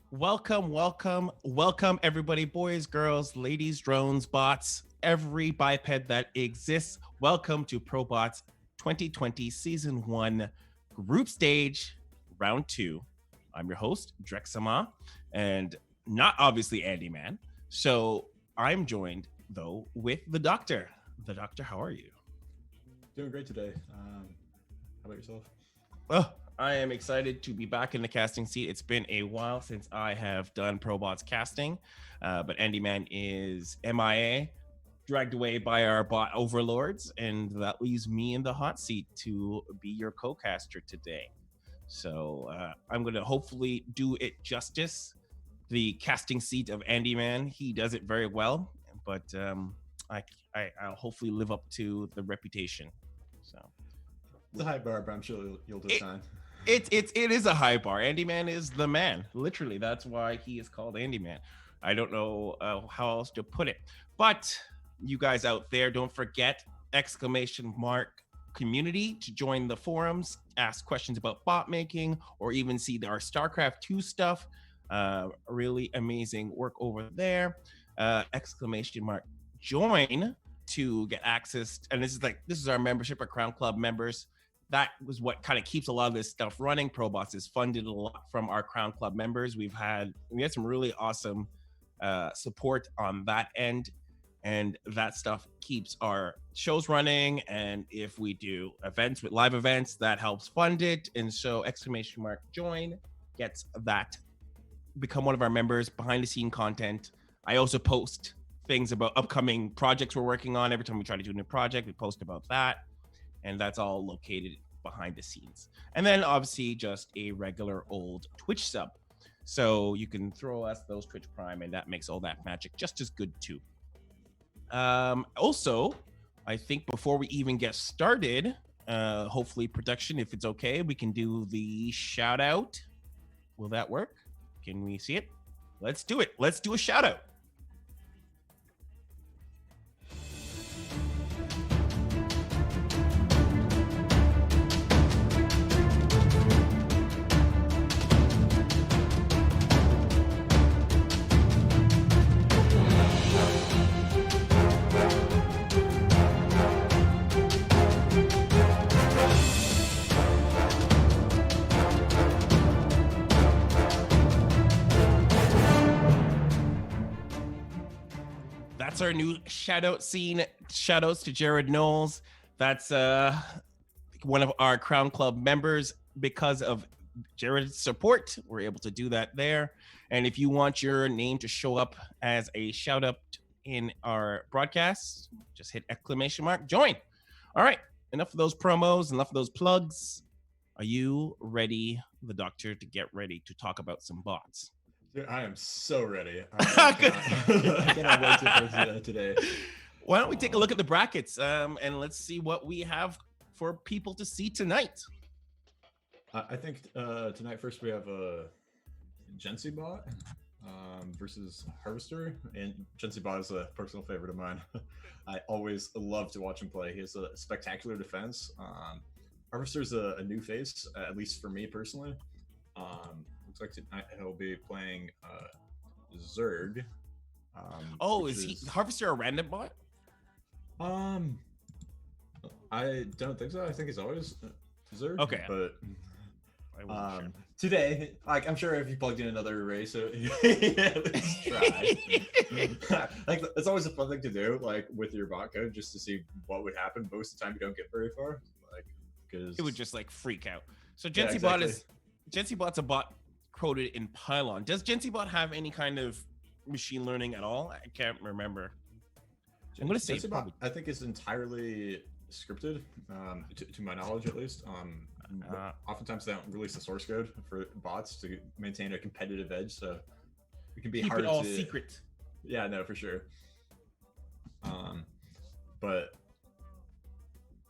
Welcome, everybody, boys, girls, ladies, drones, bots, every biped that exists. Welcome to ProBots 2020 Season 1 Group Stage Round 2. I'm your host, Drexama, and not obviously Andy Man. So I'm joined, though, with the Doctor. The Doctor, how are you? Doing great today. How about yourself? Oh, I am excited to be back in the casting seat. It's been a while since I have done ProBots casting, but Andy Man is MIA, dragged away by our bot overlords, and that leaves me in the hot seat to be your co-caster today. So I'm going to hopefully do it justice. The casting seat of Andy Man, he does it very well, but I'll hopefully live up to the reputation. So it's a high bar, but I'm sure you'll do fine. It is a high bar. Andy Man is the man. Literally, that's why he is called Andy Man. I don't know how else to put it. But you guys out there, don't forget !community to join the forums, ask questions about bot making, or even see our StarCraft II stuff. Really amazing work over there. !join to get access. And this is our membership at Crown Club members. That was what kind of keeps a lot of this stuff running. ProBots is funded a lot from our Crown Club members. We had some really awesome support on that end, and that stuff keeps our shows running. And if we do events with live events, that helps fund it. And so !join gets that. Become one of our members, behind the scene content. I also post things about upcoming projects we're working on. Every time we try to do a new project, we post about that. And that's all located behind the scenes. And then obviously just a regular old Twitch sub. So you can throw us those Twitch Prime, and that makes all that magic just as good too. Also, I think before we even get started, hopefully production, if it's okay, we can do the shout out. Will that work? Can we see it? Let's do it. Let's do a shout out. That's our new shout out scene. Shout outs to Jared Knowles. That's one of our Crown Club members. Because of Jared's support, we're able to do that there. And if you want your name to show up as a shout out in our broadcast, just hit !join. All right, enough of those promos, enough of those plugs. Are you ready, the Doctor, to get ready to talk about some bots? Dude, I am so ready. I cannot wait for today. Why don't we take a look at the brackets and let's see what we have for people to see tonight. I think tonight first we have a Gensi bot versus Harvester, and Gensi bot is a personal favorite of mine. I always love to watch him play. He has a spectacular defense. Harvester's a new face, at least for me personally. Looks like tonight he'll be playing Zerg. Is he Harvester a random bot? I don't think so. I think he's always Zerg. Okay, but sure. Today, like I'm sure if you plugged in another array, so at least try. Like it's always a fun thing to do, like with your bot code, just to see what would happen. Most of the time, you don't get very far, like because it would just like freak out. So Gensi bot's a bot coded in Pylon. Does Gensi bot have any kind of machine learning at all? I can't remember. I'm gonna say probably. I think it's entirely scripted, to my knowledge at least. Oftentimes they don't release the source code for bots to maintain a competitive edge, so it can be keep hard it all to secret. Yeah, no, for sure. But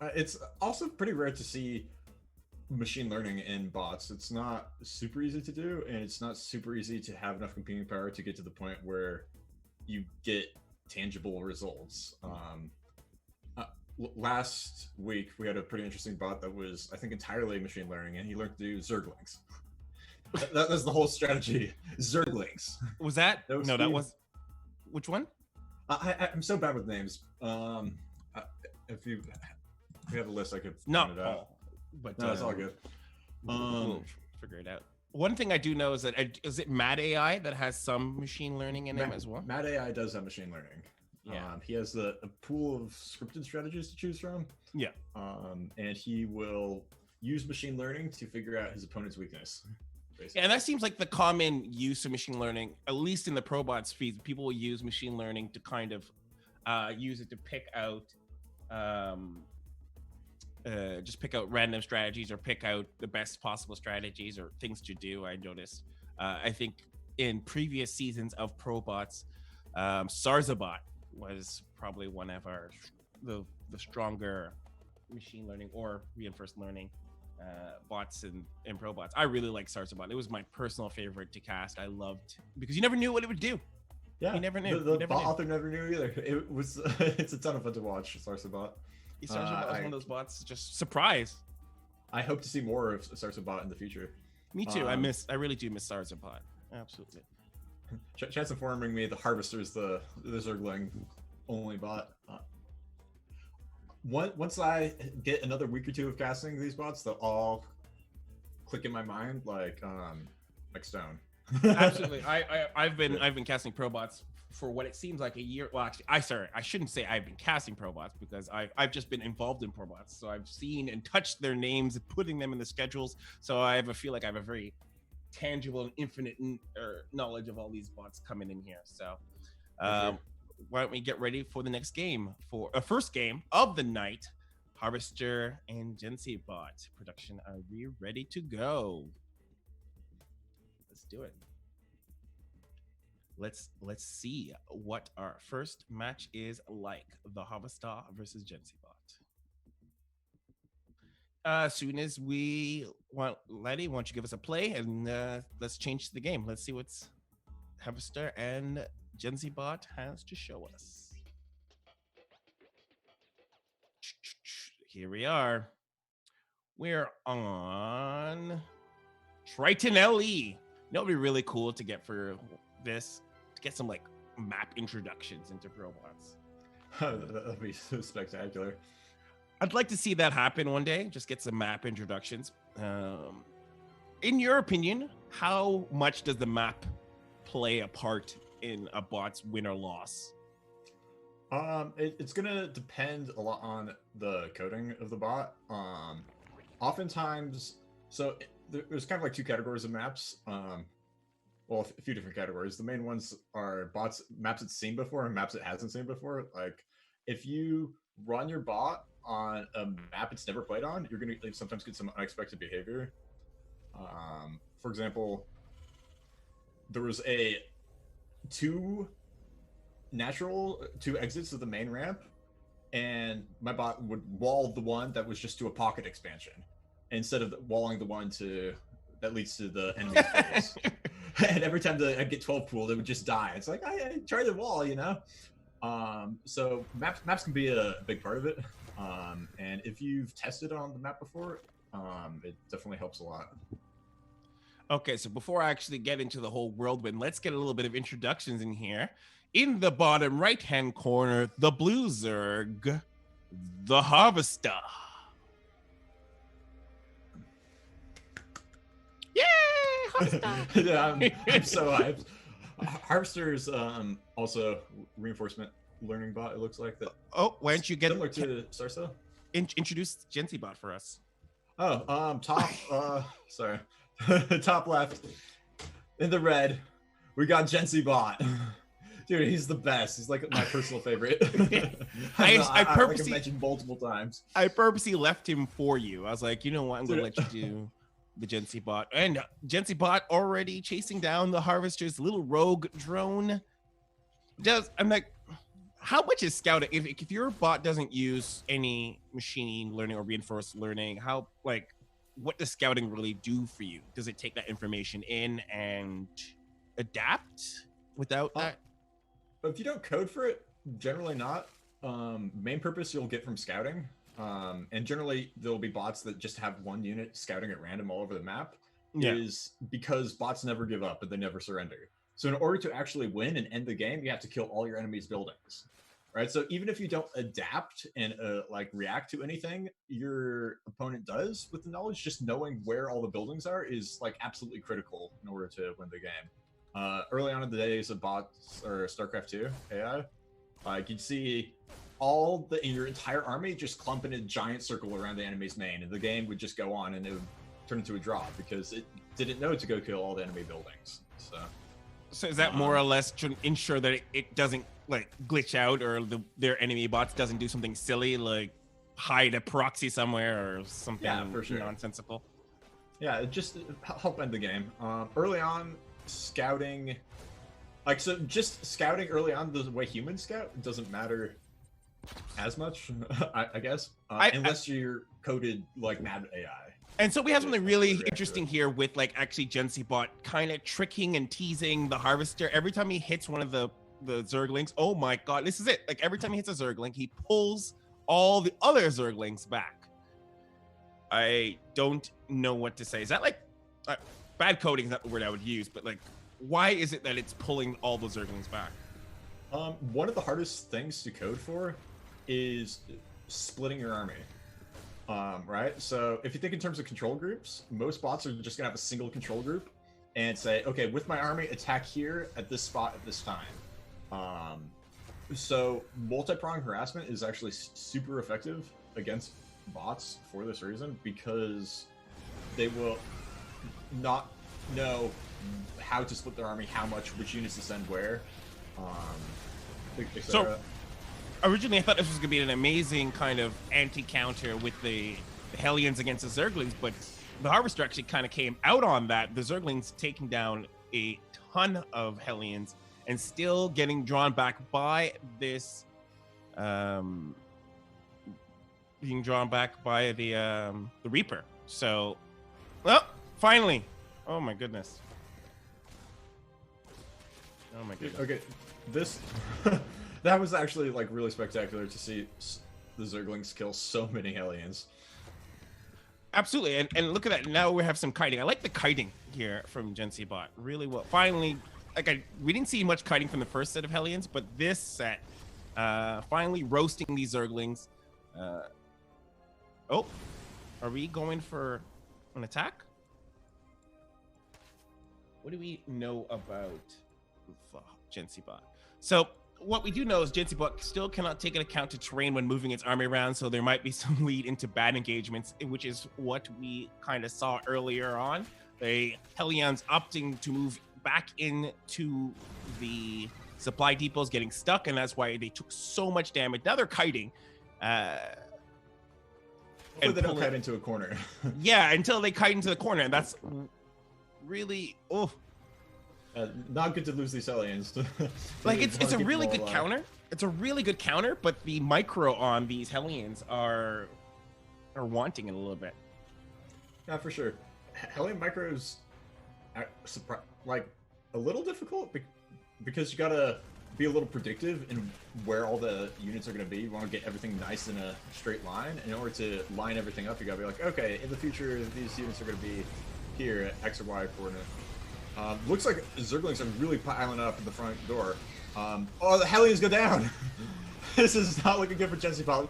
it's also pretty rare to see machine learning in bots. It's not super easy to do, and it's not super easy to have enough computing power to get to the point where you get tangible results. Last week we had a pretty interesting bot that was, I think, entirely machine learning, and he learned to do Zerglings. That's the whole strategy. Zerglings. Was that? That was No, that Steve. was. Which one? I'm so bad with names. If you have a list, I could No, find it out. but No, it's all good. We'll figure it out. One thing I do know is that is it Mad AI that has some machine learning in him as well? Mad AI does have machine learning. Yeah. He has a pool of scripted strategies to choose from. Yeah. And he will use machine learning to figure out his opponent's weakness. Yeah, and that seems like the common use of machine learning, at least in the ProBots feed. People will use machine learning to kind of use it to pick out, just pick out random strategies or pick out the best possible strategies or things to do. I noticed. I think in previous seasons of ProBots, Sarzabot was probably one of the stronger machine learning or reinforced learning bots in ProBots. I really like Sarzabot. It was my personal favorite to cast. I loved because you never knew what it would do. Yeah, you never knew. The author never knew either. It was it's a ton of fun to watch. Sarzabot. Sarzabot was one of those bots. Just surprise. I hope to see more of Sarzabot in the future. Me too. I really do miss Sarzabot. Absolutely. Chat's informing me the Harvester is the Zergling only bot. Once I get another week or two of casting these bots, they'll all click in my mind like stone. Absolutely. I've been casting ProBots for what it seems like a year. Well, actually, I shouldn't say I've been casting ProBots because I've just been involved in ProBots. So I've seen and touched their names, putting them in the schedules. So I feel like I have a very tangible and infinite knowledge of all these bots coming in here. So why don't we get ready for the next game, for a first game of the night? Harvester and Gensi bot production, are we ready to go? Let's do it. Let's see what our first match is like. The Harvester versus Gensi bot. As soon as we want, Letty, why don't you give us a play and let's change the game. Let's see what's Harvester and Gensi bot has to show us. Here we are. We're on Triton LE. You know, it'd be really cool to get for this, to get some like map introductions into ProBots. That'd be so spectacular. I'd like to see that happen one day. Just get some map introductions. In your opinion, how much does the map play a part in a bot's win or loss? It's gonna depend a lot on the coding of the bot. Oftentimes, so there's kind of like two categories of maps. Well, a few different categories. The main ones are maps it's seen before and maps it hasn't seen before. Like, if you run your bot on a map it's never played on, you're gonna sometimes get some unexpected behavior. For example, there was two exits of the main ramp, and my bot would wall the one that was just to a pocket expansion instead of walling the one that leads to the enemy phase. And every time I'd get 12 pooled, it would just die. It's like, I tried the wall, you know? So maps can be a big part of it. And if you've tested on the map before, it definitely helps a lot. Okay, so before I actually get into the whole whirlwind, let's get a little bit of introductions in here. In the bottom right-hand corner, the blue Zerg, the Harvester. Yay, Harvester! Yeah, I'm so hyped. Harvester is also reinforcement learning bot. It looks like that. Oh, why don't you get similar to Sarsa? Introduce Gensi bot for us. Oh, top. Sorry, top left in the red, we got Gensi bot. Dude, he's the best. He's like my personal favorite. I purposely like mentioned multiple times. I purposely left him for you. I was like, you know what? I'm gonna let you do the Gensi bot, and Gensi bot already chasing down the Harvester's little rogue drone. I'm like, how much is scouting? If your bot doesn't use any machine learning or reinforced learning, what does scouting really do for you? Does it take that information in and adapt without that? But if you don't code for it, generally not. Main purpose you'll get from scouting. And generally there'll be bots that just have one unit scouting at random all over the map. is because bots never give up, but they never surrender. So in order to actually win and end the game, you have to kill all your enemies' buildings. Right. So even if you don't adapt and like react to anything your opponent does with the knowledge, just knowing where all the buildings are is like absolutely critical in order to win the game. Early on in the days of bots or StarCraft II AI, like you'd see your entire army just clump in a giant circle around the enemy's main, and the game would just go on and it would turn into a draw because it didn't know to go kill all the enemy buildings. So is that more or less to ensure that it doesn't like glitch out, or their enemy bots doesn't do something silly like hide a proxy somewhere or something for sure. nonsensical? Yeah, it just help end the game. Early on, scouting, just scouting early on the way humans scout doesn't matter as much, I guess, unless you're coded like mad AI. And so we have something really interesting here with like actually GenCbot kind of tricking and teasing the Harvester. Every time he hits one of the Zerglings, oh my god, this is it. Like every time he hits a Zergling, he pulls all the other Zerglings back. I don't know what to say. Is that like bad coding is not the word I would use, but like why is it that it's pulling all the Zerglings back? One of the hardest things to code for is splitting your army. Right? So if you think in terms of control groups, most bots are just gonna have a single control group and say, okay, with my army, attack here at this spot at this time. So multi-pronged harassment is actually super effective against bots for this reason, because they will not know how to split their army, how much, which units to send where, so originally I thought this was gonna be an amazing kind of anti-counter with the Hellions against the Zerglings, but the Harvester actually kind of came out on that. The Zerglings taking down a ton of Hellions and still getting drawn back by this being drawn back by the Reaper. So, well, finally. Oh my goodness. Oh my goodness. Okay, this that was actually like really spectacular to see the Zerglings kill so many Hellions. Absolutely, and look at that. Now we have some kiting. I like the kiting here from GenCbot really well. Finally, we didn't see much kiting from the first set of Hellions, but this set, finally roasting these Zerglings. Oh, are we going for an attack? What do we know about GenCbot? So what we do know is GenCbot still cannot take into account to terrain when moving its army around, so there might be some lead into bad engagements, which is what we kind of saw earlier on. The Hellions opting to move back into the supply depots, getting stuck, and that's why they took so much damage. Now they're kiting. Hopefully they don't kite into a corner. Yeah, until they kite into the corner, and that's really not good to lose these Hellions. Like it's a really good counter. It's a really good counter, but the micro on these Hellions are wanting it a little bit. Yeah, for sure. Hellion micros like a little difficult because you gotta be a little predictive in where all the units are going to be. You want to get everything nice in a straight line. In order to line everything up, you got to be like, okay, in the future, these units are going to be here at X or Y coordinate. Looks like Zerglings are really piling up at the front door. Oh, the Hellions go down! This is not looking good for GenCbot,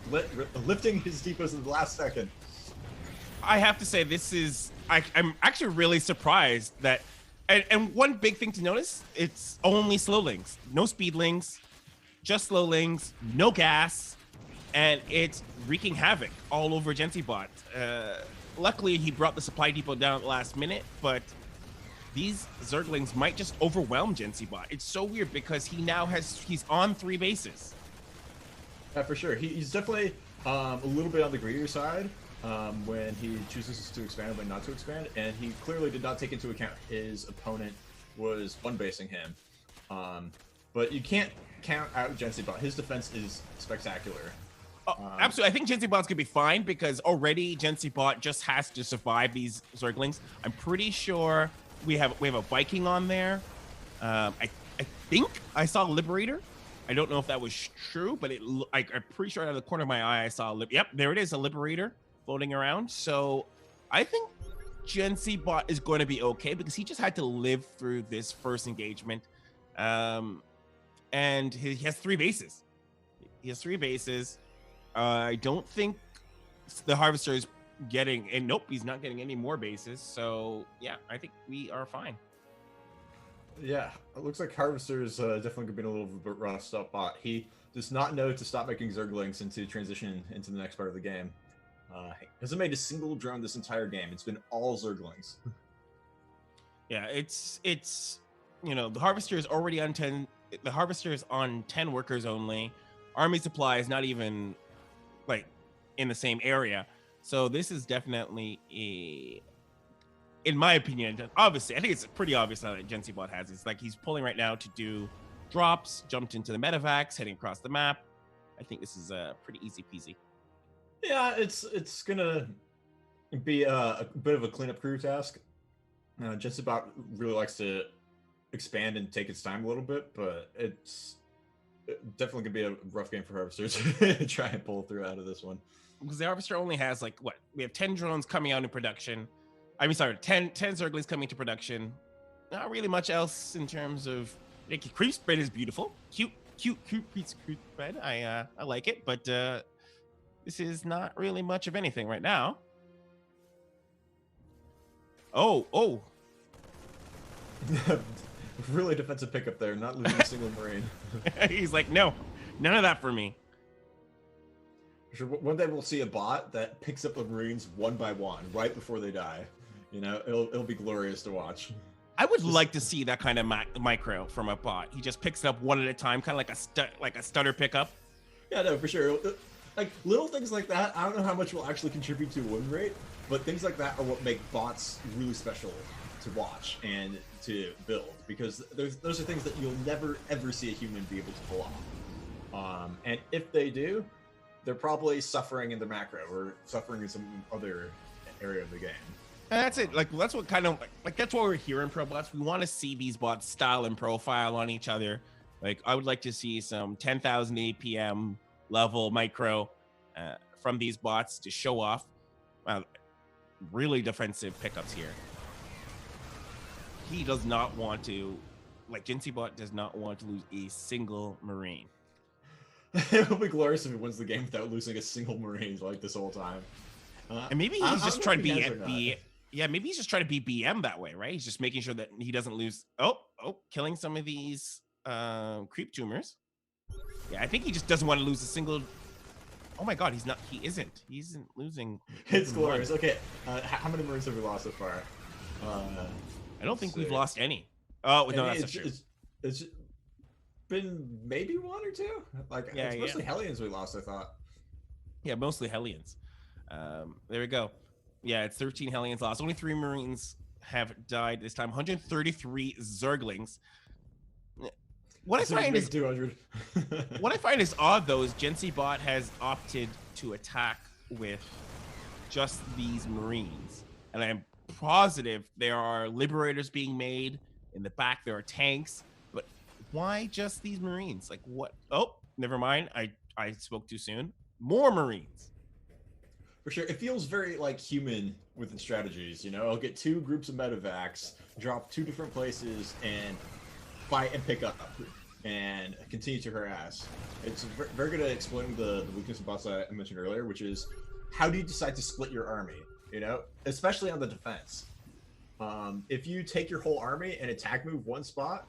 lifting his depots in the last second. I have to say, this is... I'm actually really surprised that... And one big thing to notice, it's only slowlings. No speedlings, just slowlings, no gas, and it's wreaking havoc all over GenCbot. Luckily, he brought the supply depot down at the last minute, but these Zerglings might just overwhelm GenCbot. It's so weird because he's on 3 bases. Yeah, for sure. He's definitely a little bit on the greedier side. When he chooses to expand but not to expand, and he clearly did not take into account his opponent was one-basing him. But you can't count out GenCbot. His defense is spectacular. Absolutely. I think GenCbot's gonna be fine because already GenCbot just has to survive these Zerglings. I'm pretty sure we have a Viking on there. I think I saw a Liberator. I don't know if that was true, but I'm pretty sure out of the corner of my eye I saw yep, there it is, a Liberator floating around. So I think GenCbot is going to be okay because he just had to live through this first engagement. And he has 3 bases. He has 3 bases. I don't think the Harvester is getting, and nope, he's not getting any more bases. So yeah, I think we are fine. Yeah, it looks like Harvester's definitely been a little bit rough up bot. He does not know to stop making Zerglings and to transition into the next part of the game. He hasn't made a single drone this entire game. It's been all Zerglings. Yeah, it's the Harvester is already on 10. The Harvester is on 10 workers only. Army supply is not even like in the same area. So this is definitely in my opinion, obviously, I think it's pretty obvious now that GenCbot has. It's like he's pulling right now to do drops, jumped into the medevacs, heading across the map. I think this is pretty easy peasy. Yeah, it's gonna be a bit of a cleanup crew task. GenCbot really likes to expand and take its time a little bit, but it's definitely gonna be a rough game for Harvesters to try and pull through out of this one. Because the Harvester only has like what? We have 10 drones coming out in production. 10 Zerglings coming to production. Not really much else in terms of creep spread is beautiful. Cute creep spread. I like it, but this is not really much of anything right now. Oh. Really defensive pickup there, not losing a single Marine. He's like, no, none of that for me. Sure, one day we'll see a bot that picks up the Marines one by one right before they die. It'll be glorious to watch. I would like to see that kind of micro from a bot. He just picks it up one at a time, kind of like a stutter pickup. Yeah, no, for sure. Like little things like that, I don't know how much will actually contribute to win rate, but things like that are what make bots really special to watch and to build, because those are things that you'll never ever see a human be able to pull off. And if they do, they're probably suffering in the macro or suffering in some other area of the game. And that's it. Like that's what kind of like that's what we're here in ProBots. We want to see these bots style and profile on each other. Like I would like to see some 10,000 APM level micro from these bots to show off really defensive pickups here. He does not want to, like GenCbot does not want to lose a single Marine. It will be glorious if he wins the game without losing a single Marine like this whole time. And maybe he's just trying to maybe he's just trying to be BM that way, right? He's just making sure that he doesn't lose. Oh, killing some of these creep tumors. Yeah, I think he just doesn't want to lose a single. Oh my God, he isn't losing. It's glorious. Okay, how many Marines have we lost so far? I don't think we've lost any. Oh no, that's not true. It's been maybe 1 or 2. Like it's mostly Hellions we lost, I thought. Yeah, mostly Hellions. There we go. Yeah, it's 13 Hellions lost. Only 3 Marines have died this time. 133 Zerglings. What I find is 200. What I find is odd though is GenCbot has opted to attack with just these Marines, and I'm positive there are Liberators being made in the back. There are tanks, but why just these Marines? Like what? Oh, never mind. I spoke too soon. More Marines. For sure, it feels very like human with the strategies. I'll get 2 groups of medevacs, drop 2 different places, and fight and pick up and continue to harass. It's very good at exploiting the weakness of bots that I mentioned earlier, which is how do you decide to split your army, especially on the defense. If you take your whole army and attack move one spot,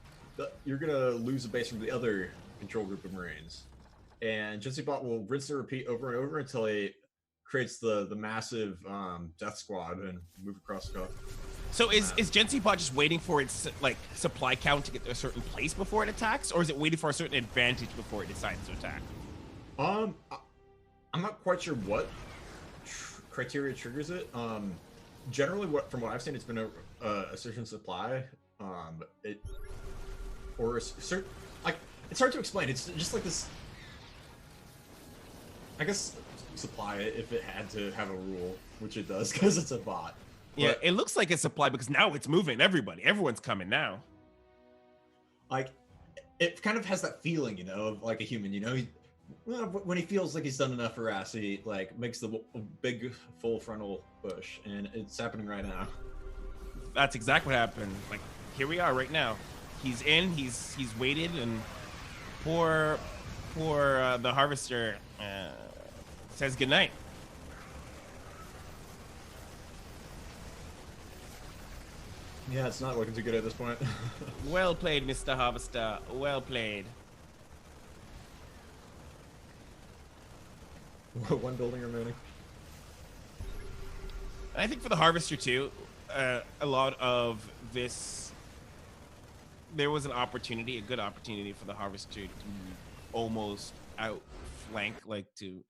you're going to lose a base from the other control group of Marines. And GenCbot will rinse and repeat over and over until it creates the massive death squad and move across the cup. So is GenCbot just waiting for its supply count to get to a certain place before it attacks, or is it waiting for a certain advantage before it decides to attack? I'm not quite sure what criteria triggers it. Generally, from what I've seen, it's been a certain supply. It's hard to explain. It's just like this. I guess supply it if it had to have a rule, which it does because it's a bot. Yeah, it looks like it's supply because now it's moving everyone's coming now. Like it kind of has that feeling, of like a human, when he feels like he's done enough harass, he makes the big full frontal push, and it's happening right now. that's exactly what happened. Like, here we are right now. He's in. He's waited, and poor the harvester says goodnight. Yeah, it's not looking too good at this point. Well played, Mr. Harvester. Well played. One building remaining. And I think for the harvester too, a lot of this, there was an opportunity, a good opportunity for the harvester to almost outflank, like to.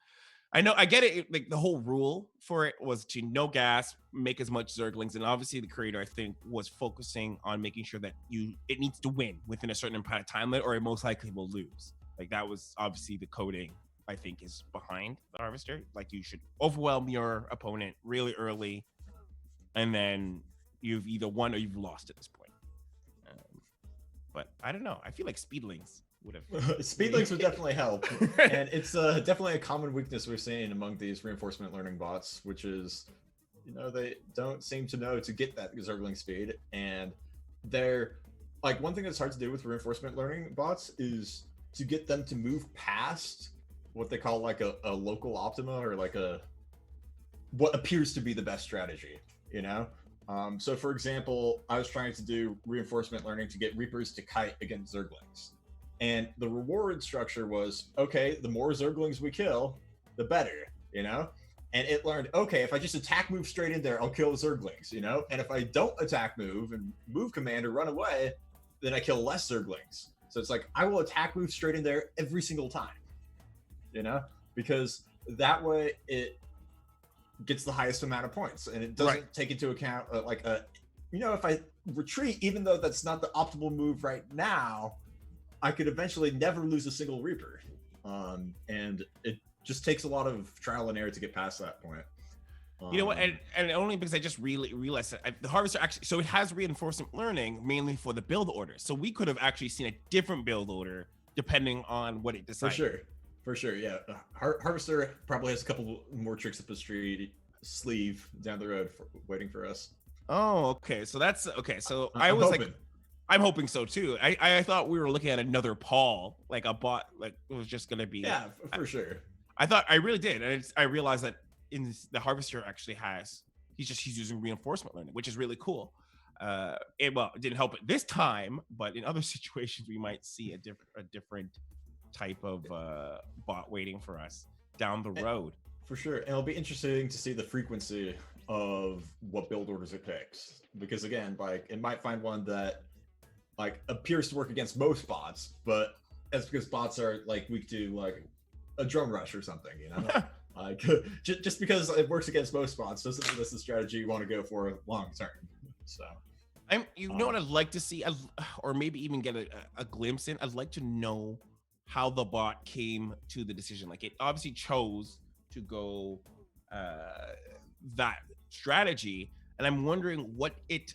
I know, I get it. Like the whole rule for it was to no gas, make as much zerglings, and obviously the creator, I think, was focusing on making sure that it needs to win within a certain amount of time limit, or it most likely will lose. Like that was obviously the coding, I think, is behind the harvester. Like you should overwhelm your opponent really early, and then you've either won or you've lost at this point. But I don't know. I feel like speedlings would have. Speedlings would definitely help, and it's definitely a common weakness we're seeing among these reinforcement learning bots, which is, they don't seem to know to get that zergling speed, and they're like, one thing that's hard to do with reinforcement learning bots is to get them to move past what they call like a local optima, or like what appears to be the best strategy, so for example, I was trying to do reinforcement learning to get Reapers to kite against Zerglings, and the reward structure was, okay, the more Zerglings we kill, the better, and it learned, okay, if I just attack move straight in there, I'll kill Zerglings, and if I don't attack move and move command or run away, then I kill less Zerglings. So it's like, I will attack move straight in there every single time, because that way it gets the highest amount of points, and it doesn't take into account if I retreat, even though that's not the optimal move right now, I could eventually never lose a single Reaper, and it just takes a lot of trial and error to get past that point. You know what? And only because I just really realized that the harvester actually, so it has reinforcement learning mainly for the build order. So we could have actually seen a different build order depending on what it decided. For sure, yeah. Harvester probably has a couple more tricks up his sleeve down the road waiting for us. Oh, okay. So that's okay. So I'm hoping. I'm hoping so too. I thought we were looking at another Paul, like a bot, like it was just gonna be. Yeah, for sure. I really did, and I realized that the harvester actually he's using reinforcement learning, which is really cool. It didn't help it this time, but in other situations we might see a different type of bot waiting for us down the road. For sure, and it'll be interesting to see the frequency of what build orders it picks, because again, like, it might find one that like appears to work against most bots, but that's because bots are like weak to like a drone rush or something, like just because it works against most bots doesn't mean that's the strategy you want to go for long term. So what I'd like to see, or maybe even get a glimpse in, I'd like to know how the bot came to the decision. Like, it obviously chose to go that strategy, and I'm wondering what it,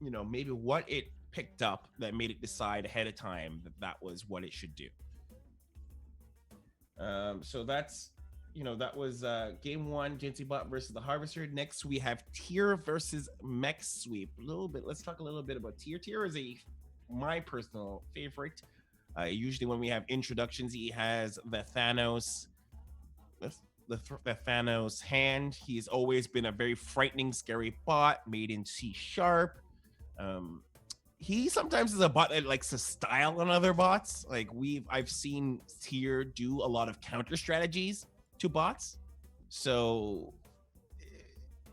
maybe what it picked up that made it decide ahead of time that was what it should do. So that's, that was game one, GenCBot versus the Harvester. Next, we have Tier versus Mech Sweep. Let's talk a little bit about Tier. Tier is my personal favorite. Usually when we have introductions, he has the Thanos, the Thanos hand. He's always been a very frightening, scary bot made in C#. He sometimes is a bot that likes to style on other bots. Like I've seen Tier do a lot of counter strategies to bots. So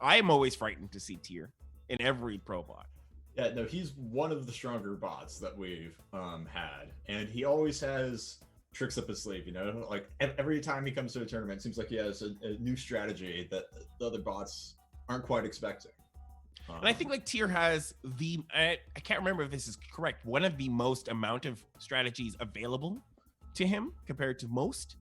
I am always frightened to see Tier in every pro bot. Yeah, no, he's one of the stronger bots that we've had, and he always has tricks up his sleeve. Like every time he comes to a tournament, it seems like he has a new strategy that the other bots aren't quite expecting. And I think like Tier has I can't remember if this is correct, one of the most amount of strategies available to him compared to most.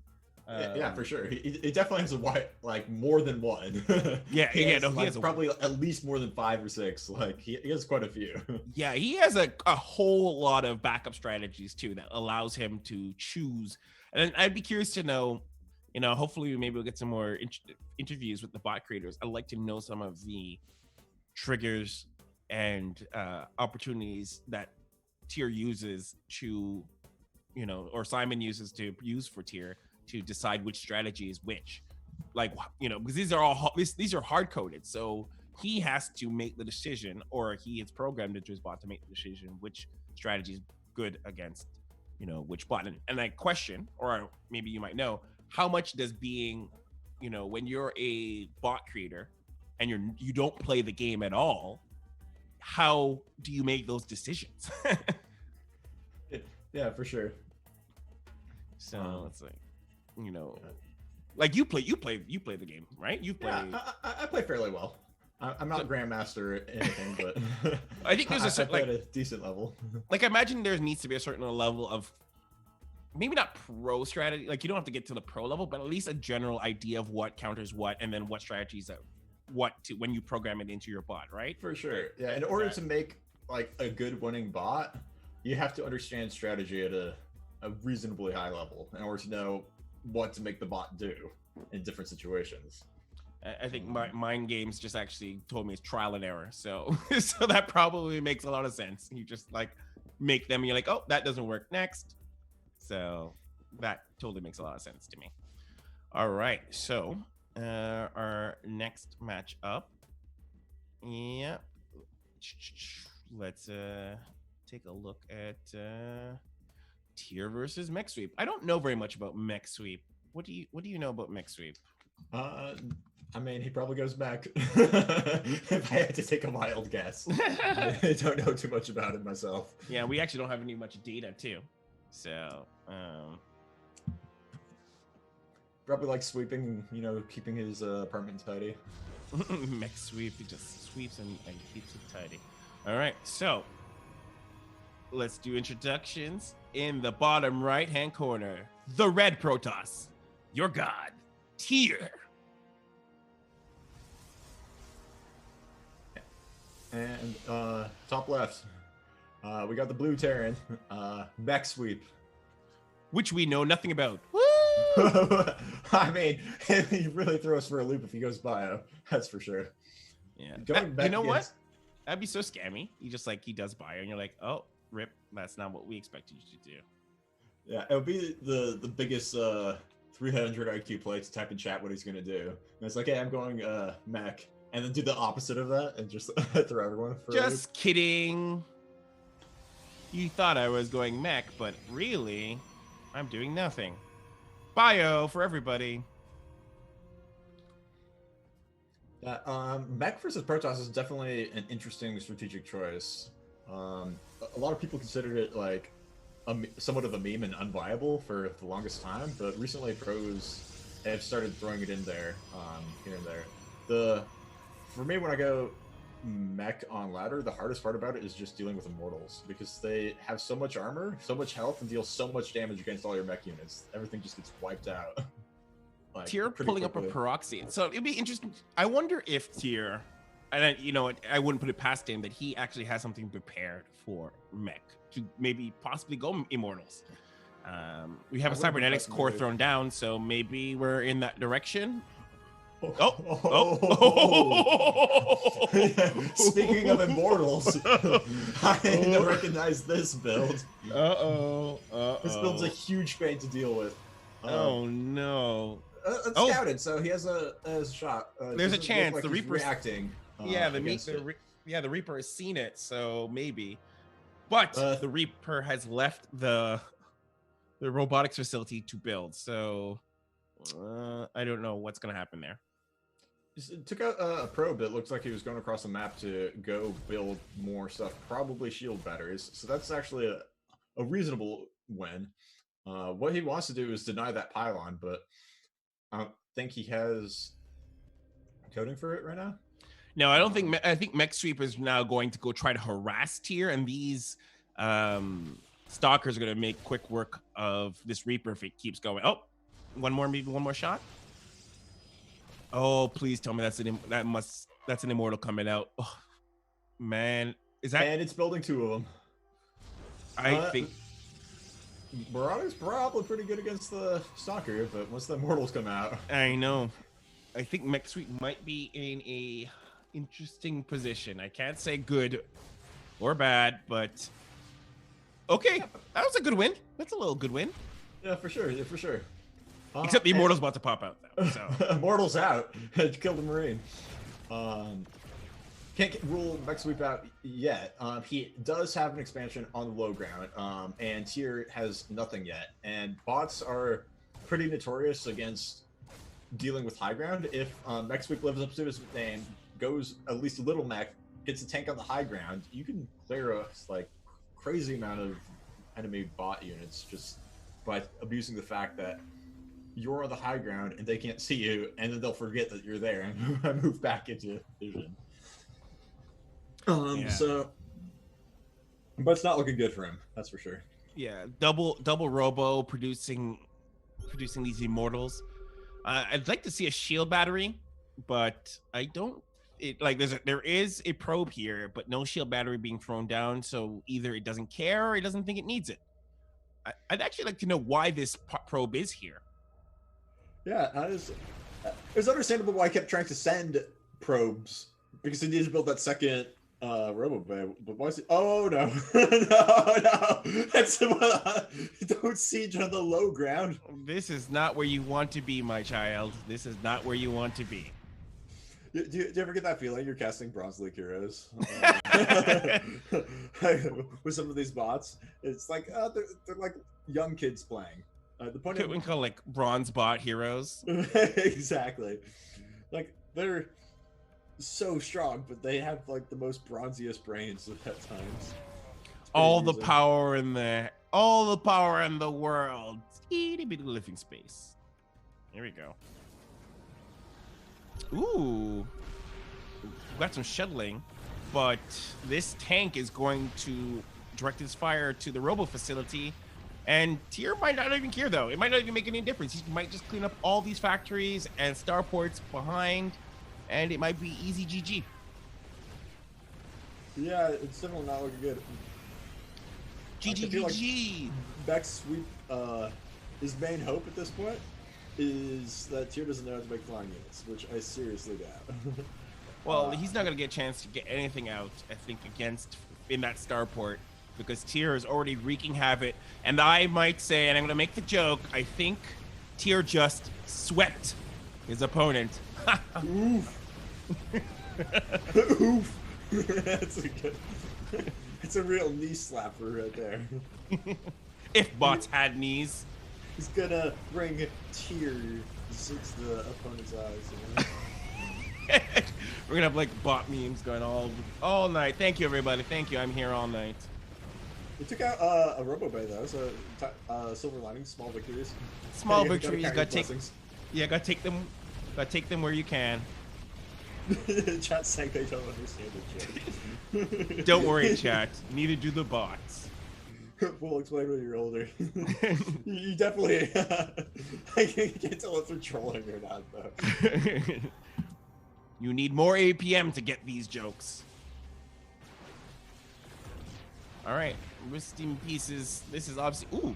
Yeah, for sure. He definitely has more than one. He has probably at least more than 5 or 6. Like he has quite a few. Yeah, he has a whole lot of backup strategies too that allows him to choose. And I'd be curious to know, hopefully maybe we'll get some more interviews with the bot creators. I'd like to know some of the triggers and opportunities that Tier uses to, or Simon uses to use for Tier to decide which strategy is which. Like, because these are all these are hard coded, so he has to make the decision, or he is programmed into his bot to make the decision which strategy is good against, which bot. And I question, or maybe you might know, how much does being, when you're a bot creator and you don't play the game at all, how do you make those decisions? Yeah, for sure. So it's like, like you play the game, right? You play. Yeah, I play fairly well. I'm not grandmaster or anything, but I think there's a certain, play at a decent level. Like, I imagine there needs to be a certain level of, maybe not pro strategy, like you don't have to get to the pro level, but at least a general idea of what counters what, and then what strategies when you program it into your bot, right? For sure. Yeah, in order to make like a good winning bot, you have to understand strategy at a reasonably high level in order to know what to make the bot do in different situations. I think Mind Games just actually told me it's trial and error, so so that probably makes a lot of sense. You just like make them, and you're like, oh, that doesn't work, next. So that totally makes a lot of sense to me. All right, so our next match up, yeah, let's take a look at Tier versus Mech Sweep. I don't know very much about Mech Sweep. What do you know about Mech Sweep? I mean, he probably goes back. If I had to take a wild guess, I don't know too much about it myself. Yeah, we actually don't have any much data too. So probably like sweeping, keeping his apartment tidy. Mech Sweep, he just sweeps and keeps it tidy. All right, so let's do introductions. In the bottom right hand corner, the red Protoss, your god, Tier. And top left, we got the blue Terran, Mech Sweep, which we know nothing about. Woo! I mean, he really throws for a loop if he goes bio. That's for sure. Yeah. You know what? That'd be so scammy. You just he does bio, and you're like, oh, rip. That's not what we expected you to do. Yeah, it would be the biggest 300 IQ play to type in chat what he's gonna do. And it's like, hey, I'm going mech, and then do the opposite of that and just throw everyone for just kidding. You thought I was going mech, but really, I'm doing nothing. Bio for everybody. Yeah, mech versus Protoss is definitely an interesting strategic choice. A lot of people considered it like somewhat of a meme and unviable for the longest time, but recently pros have started throwing it in there, here and there. For me, when I go mech on ladder, the hardest part about it is just dealing with immortals, because they have so much armor, so much health, and deal so much damage against all your mech units. Everything just gets wiped out. Tier pulling up a Peroxy. So it'd be interesting. I wonder if Tier, and I wouldn't put it past him that he actually has something prepared for mech to maybe possibly go immortals. We have a cybernetics core thrown down, so maybe we're in that direction. Speaking of immortals, I didn't recognize this build. This build's a huge pain to deal with. Oh no! It's scouted, so he has a shot. There's a chance like the Reaper's reacting. The Reaper has seen it, so maybe. But the Reaper has left the robotics facility to build, so I don't know what's gonna happen there. Took out a probe that looks like he was going across the map to go build more stuff, probably shield batteries. So that's actually a reasonable win. What he wants to do is deny that pylon, but I don't think he has coding for it right now. No, I don't think. I think Mech Sweep is now going to go try to harass Tier, and these stalkers are going to make quick work of this Reaper if it keeps going. Oh, maybe one more shot. Oh, please tell me that's an immortal coming out. Oh, man, is that? And it's building two of them. I think Marauder's probably pretty good against the Stalker, but once the immortals come out, I know. I think Mech Sweep might be in interesting position. I can't say good or bad, but okay, that was a good win. That's a little good win. Yeah, for sure. Yeah, for sure. Except the Immortal's about to pop out, though. So Immortal's out. Killed the Marine. Can't rule Mech Sweep out yet. He does have an expansion on the low ground, and Tier has nothing yet. And bots are pretty notorious against dealing with high ground. If Mech Sweep lives up to his name, goes at least a little mech, gets a tank on the high ground, you can clear a like crazy amount of enemy bot units just by abusing the fact that you're on the high ground and they can't see you, and then they'll forget that you're there and move back into vision. So, but it's not looking good for him. That's for sure. Yeah, double Robo producing these Immortals. I'd like to see a shield battery, but I don't. There is a probe here, but no shield battery being thrown down. So either it doesn't care or it doesn't think it needs it. I'd actually like to know why this probe is here. Yeah, it's understandable why I kept trying to send probes, because they needed to build that second Robo Bay. But why is it? Oh no, no! That's don't siege on the low ground. This is not where you want to be, my child. This is not where you want to be. Do you ever get that feeling you're casting Bronze League heroes with some of these bots? It's like they're like young kids playing. The point we can call like bronze bot heroes. Exactly. Like they're so strong, but they have like the most bronziest brains at times. All the power in the world. Itty bitty living space. Here we go. Ooh, we got some shuttling, but this tank is going to direct his fire to the Robo facility, and Tier might not even care though. It might not even make any difference. He might just clean up all these factories and starports behind, and it might be easy GG. Yeah, it's definitely not looking good. GG. Like Mech Sweep, his main hope at this point is that Tier doesn't know how to make flying units, which I seriously doubt. Well, he's not going to get a chance to get anything out, I think, in that starport, because Tier is already wreaking havoc. And I might say, and I'm going to make the joke, I think Tier just swept his opponent. Oof. Oof. That's a good... It's a real knee slapper right there. If bots had knees. He's gonna bring tears to the opponent's eyes. You know? We're gonna have like bot memes going all night. Thank you, everybody. Thank you. I'm here all night. We took out a Robo Bay though, so silver lining, small victories. Small victories. Gotta take them. Gotta take them where you can. Chat saying they don't understand the joke. Don't worry, chat. Neither do the bots. We'll explain when you're older. You definitely. I can't tell if they're trolling or not, though. You need more APM to get these jokes. All right, resting pieces. This is obviously. Ooh.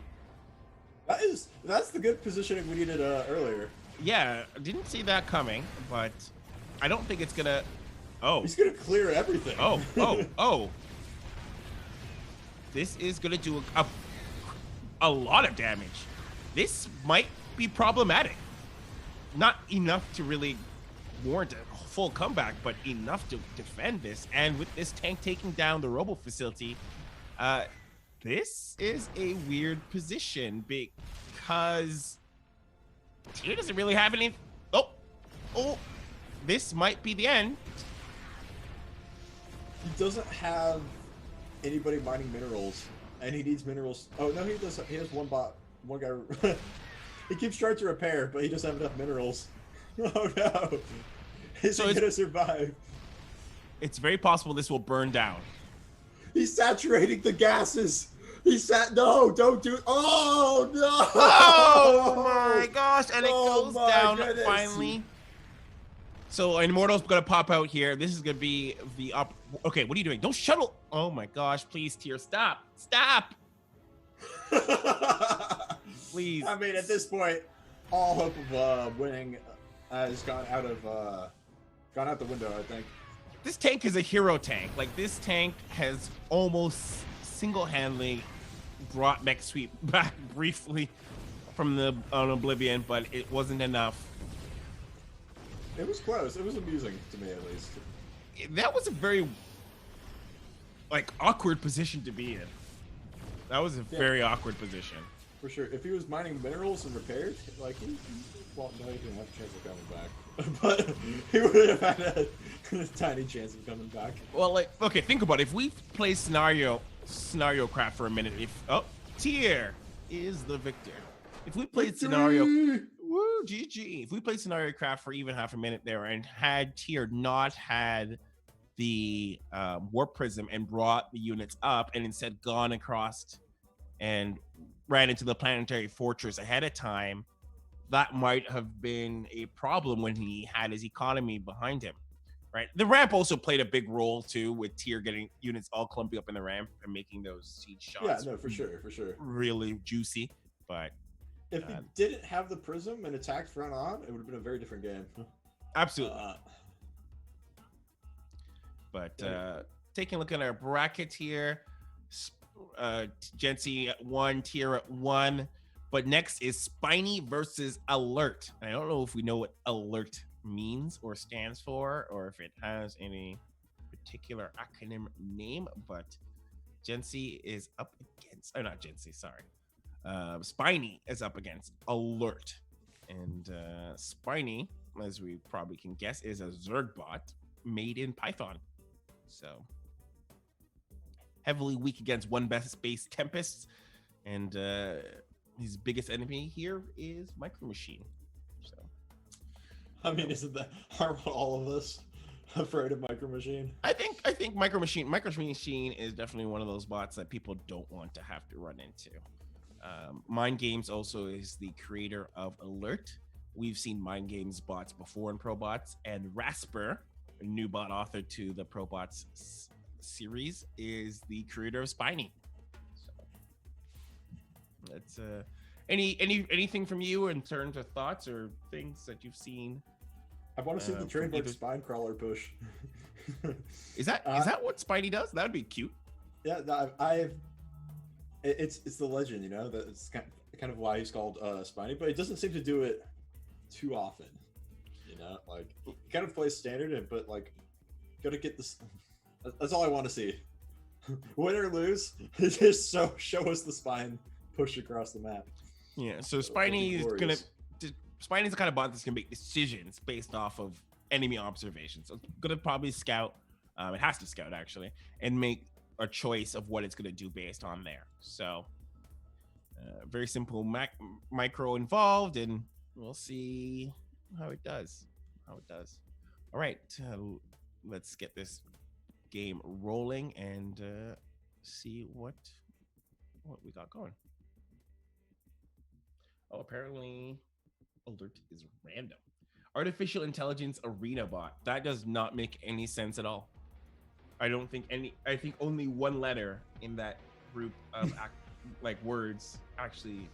That's the good positioning we needed earlier. Yeah, I didn't see that coming, but I don't think it's gonna. Oh. He's gonna clear everything. Oh. This is gonna do a lot of damage. This might be problematic. Not enough to really warrant a full comeback, but enough to defend this. And with this tank taking down the Robo facility, this is a weird position because Tier doesn't really have any. Oh, this might be the end. He doesn't have anybody mining minerals, and he needs minerals. Oh no, he does. He has one guy. He keeps trying to repair, but he doesn't have enough minerals. Oh no! Is he gonna survive? It's very possible this will burn down. He's saturating the gases. No, don't do it. Oh no! Oh my gosh! And it goes down finally. So Immortal's gonna pop out here. This is gonna be the up. Okay, what are you doing? Don't shuttle. Oh my gosh! Please, Tier, stop! Stop! Please. I mean, at this point, all hope of winning has gone out the window. I think. this tank is a hero tank. Like, this tank has almost single-handedly brought Mech Sweep back briefly from the Oblivion, but it wasn't enough. It was close. It was amusing to me, at least. That was a very, like, awkward position to be in. That was a very awkward position. For sure. If he was mining minerals and repaired, like, well, no, he didn't have a chance of coming back. But he would have had a tiny chance of coming back. Well, like, okay, think about it. If we play scenario craft for a minute, Tier is the victor. If we played scenario, woo, GG. If we played scenario craft for even half a minute there and had Tier not had the warp prism and brought the units up and instead gone across and ran into the planetary fortress ahead of time, that might have been a problem when he had his economy behind him, right? The ramp also played a big role too, with Tier getting units all clumping up in the ramp and making those siege shots. Yeah, no, for sure. Really juicy, but if he didn't have the prism and attacked front on, it would have been a very different game. Absolutely. But taking a look at our bracket here, Gency at 1, Tier at 1. But next is Spiny versus Alert. And I don't know if we know what Alert means or stands for, or if it has any particular acronym name, but Gency is up against, not Gency, sorry. Spiny is up against Alert. And Spiny, as we probably can guess, is a Zerg bot made in Python. So heavily weak against one base Tempests, and his biggest enemy here is Micro Machine. So, I mean, aren't all of us afraid of Micro Machine? I think Micro Machine is definitely one of those bots that people don't want to have to run into. Mind Games also is the creator of Alert. We've seen Mind Games bots before in ProBots, and Rasper, a new bot author to the ProBots series, is the creator of Spiny. So that's anything from you in terms of thoughts or things that you've seen? I want to see the trademark spine crawler push. Is that what Spiny does? That would be cute. Yeah, it's the legend, you know. That it's kind of why he's called Spiny, but it doesn't seem to do it too often. You know, like he kind of plays standard, but like, gotta get this. That's all I want to see. Win or lose, just show us the spine push across the map. Yeah, so Spiny is Spiny's the kind of bot that's gonna make decisions based off of enemy observations. So it's gonna probably scout. It has to scout actually, and make a choice of what it's gonna do based on there. So very simple micro involved, and we'll see how it does. All right, let's get this game rolling and see what we got going. Oh, apparently Alert is random. Artificial intelligence arena bot. That does not make any sense at all. I think only one letter in that group of like words actually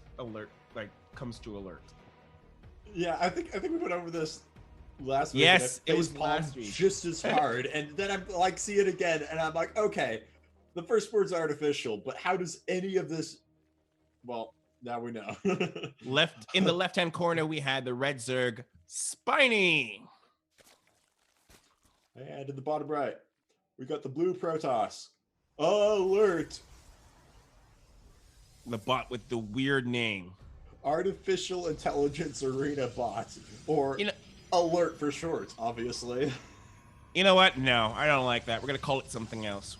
comes to Alert. Yeah, I think we went over this last week. Yes, it was last week. Just as hard, and then I'm like, see it again, and I'm like, okay, the first word's artificial, but how does any of this? Well, now we know. Left in the left-hand corner, we had the red Zerg Spiny, and in the bottom right, we got the blue Protoss Alert. The bot with the weird name, Artificial Intelligence Arena Bot, or Alert for short, obviously. You know what? No, I don't like that. We're gonna call it something else.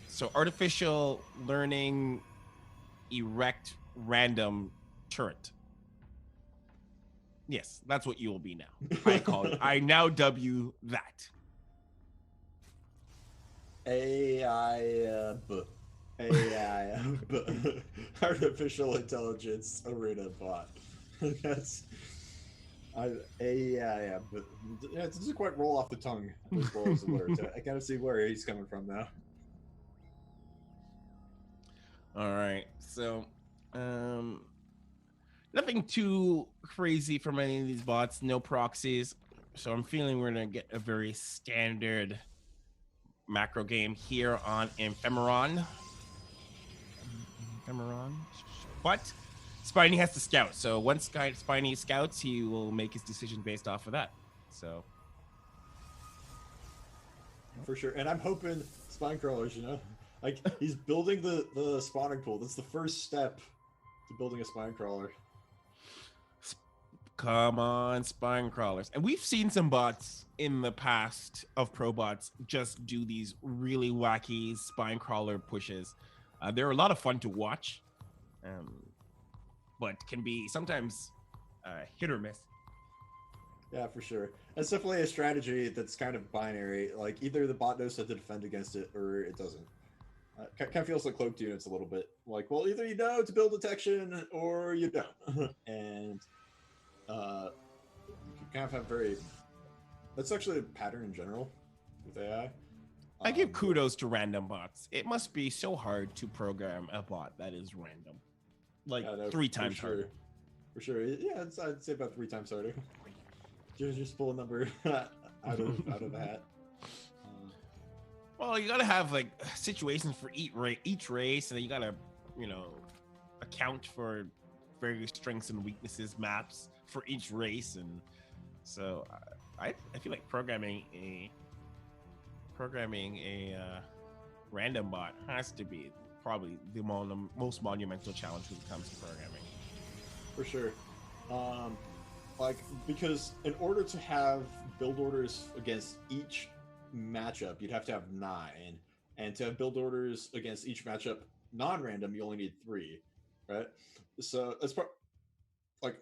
So, Artificial Learning Erect Random Turret. Yes, that's what you will be now. I now dub you that. AI Artificial Intelligence Arena Bot. That's AI, but yeah, it doesn't quite roll off the tongue as well as Alert. I kind of see where he's coming from now. All right, so nothing too crazy from any of these bots. No proxies, so I'm feeling we're gonna get a very standard macro game here on Ephemeron. But Spiny has to scout. So once Spiny scouts, he will make his decision based off of that. So for sure. And I'm hoping spine crawlers, like he's building the spawning pool. That's the first step to building a spine crawler. Come on, spine crawlers. And we've seen some bots in the past of ProBots just do these really wacky spine crawler pushes. They're a lot of fun to watch, but can be sometimes hit or miss. Yeah, for sure. It's definitely a strategy that's kind of binary. Like either the bot knows how to defend against it or it doesn't. Kind of feels like cloaked units a little bit. Like, well, either you know to build detection or you don't. And you kind of have that's actually a pattern in general with AI. I give kudos to random bots. It must be so hard to program a bot that is random. Like 3 times harder. For sure. Yeah, I'd say about 3 times harder. Just pull a number out of a hat. Well, you gotta have like situations for each race, and then you gotta, account for various strengths and weaknesses maps for each race, and so I feel like programming a random bot has to be probably the most monumental challenge when it comes to programming. For sure. Because in order to have build orders against each matchup, you'd have to have 9, and to have build orders against each matchup non-random, you only need 3, right? So that's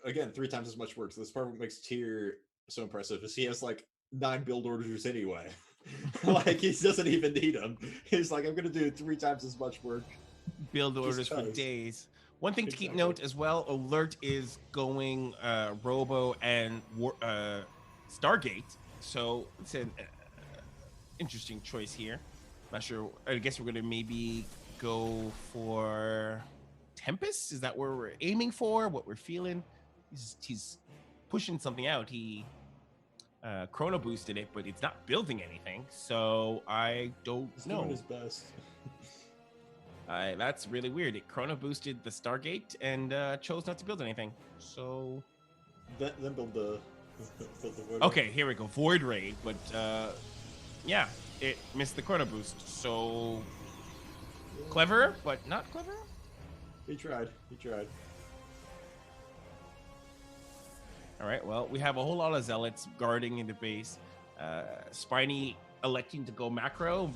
again 3 times as much work. So that's part of what makes Tyr so impressive is he has like 9 build orders anyway. Like he doesn't even need them. He's like, I'm gonna do 3 times as much work. Build orders for days. One thing to keep note as well: Alert is going Robo and Stargate, so it's an interesting choice here. Not sure. I guess we're gonna maybe go for Tempest. Is that where we're aiming for? What we're feeling? He's pushing something out. He chrono boosted it, but it's not building anything. So I don't know. Doing his best. That's really weird. It chrono boosted the Stargate and chose not to build anything. So then build the Void okay, Raid. Here we go. Void Raid, but yeah, it missed the chrono boost. So clever, but not clever. He tried. All right, well, we have a whole lot of zealots guarding in the base. Spiny electing to go macro,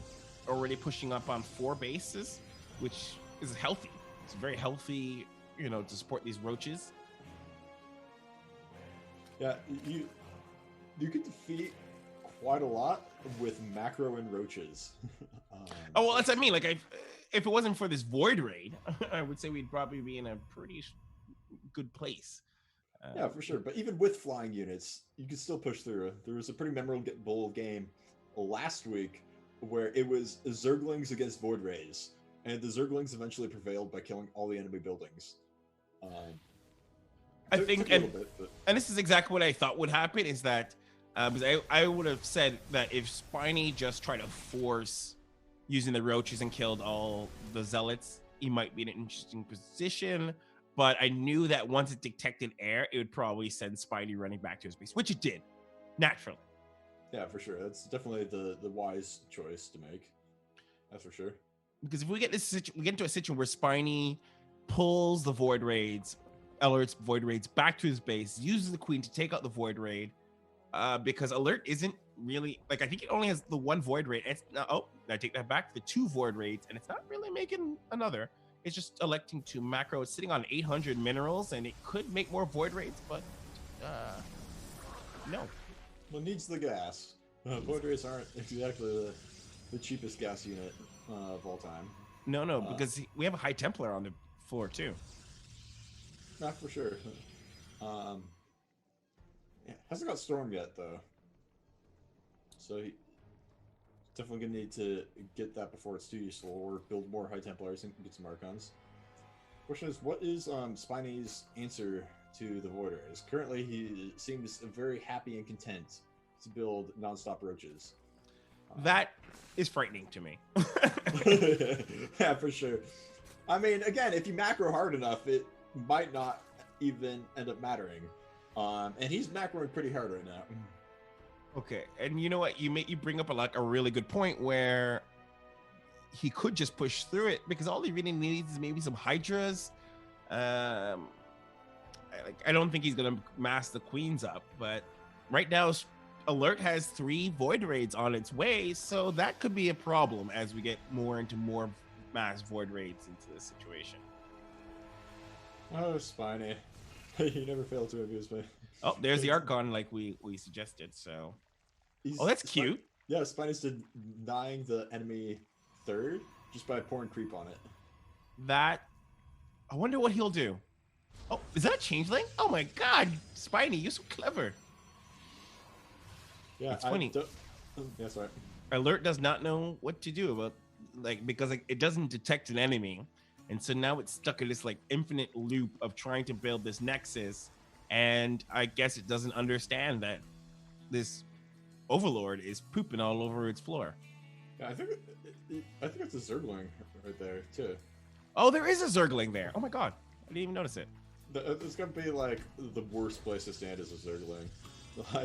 already pushing up on 4 bases, which is healthy. It's very healthy, to support these roaches. Yeah, you could defeat quite a lot with macro and roaches. Oh, well, that's what I mean. Like, if it wasn't for this Void Raid, I would say we'd probably be in a pretty good place. Yeah, for sure. But even with flying units, you can still push through. There was a pretty memorable game last week where it was Zerglings against Void Rays, and the Zerglings eventually prevailed by killing all the enemy buildings. I think, and this is exactly what I thought would happen, is that because I would have said that if Spiny just tried to force using the roaches and killed all the zealots, he might be in an interesting position. But I knew that once it detected air, it would probably send Spidey running back to his base, which it did, naturally. Yeah, for sure. That's definitely the wise choice to make. That's for sure. Because if we get into a situation where Spiny pulls the Void Raids, Alert's Void Raids back to his base, uses the Queen to take out the Void Raid, because Alert isn't really, like, I think it only has the 1 Void Raid. It's I take that back, the 2 Void Raids, and it's not really making another. It's just electing to macro. It's sitting on 800 minerals, and it could make more Void Raids, but no. Well, it needs the gas. Void Raids aren't exactly the cheapest gas unit of all time. No, because we have a High Templar on the floor, too. Not for sure. Hasn't got Storm yet, though. So he's definitely going to need to get that before it's too useful, or build more High Templars and get some Archons. Question is, what is Spiny's answer to the Void Rays? Currently, he seems very happy and content to build non-stop roaches. That is frightening to me. Yeah, for sure. I mean, again, if you macro hard enough, it might not even end up mattering. And he's macroing pretty hard right now. Okay, and you know what? You bring up a really good point where he could just push through it because all he really needs is maybe some hydras. I don't think he's gonna mass the queens up, but right now Alert has 3 void raids on its way, so that could be a problem as we get more mass void raids into this situation. Oh, Spiny. You never fail to amuse me. Oh, there's the Archon like we suggested, so. Oh, that's cute. Yeah, Spiny's denying the enemy third just by pouring creep on it. That, I wonder what he'll do. Oh, is that a changeling? Oh my god, Spiny, you're so clever. Yeah, it's funny. Yeah, sorry. Alert does not know what to do about, because it doesn't detect an enemy, and so now it's stuck in this infinite loop of trying to build this nexus, and I guess it doesn't understand that this Overlord is pooping all over its floor. Yeah, I think it's a Zergling right there too. Oh, there is a Zergling there. Oh my god, I didn't even notice it. It's gonna be the worst place to stand as a Zergling.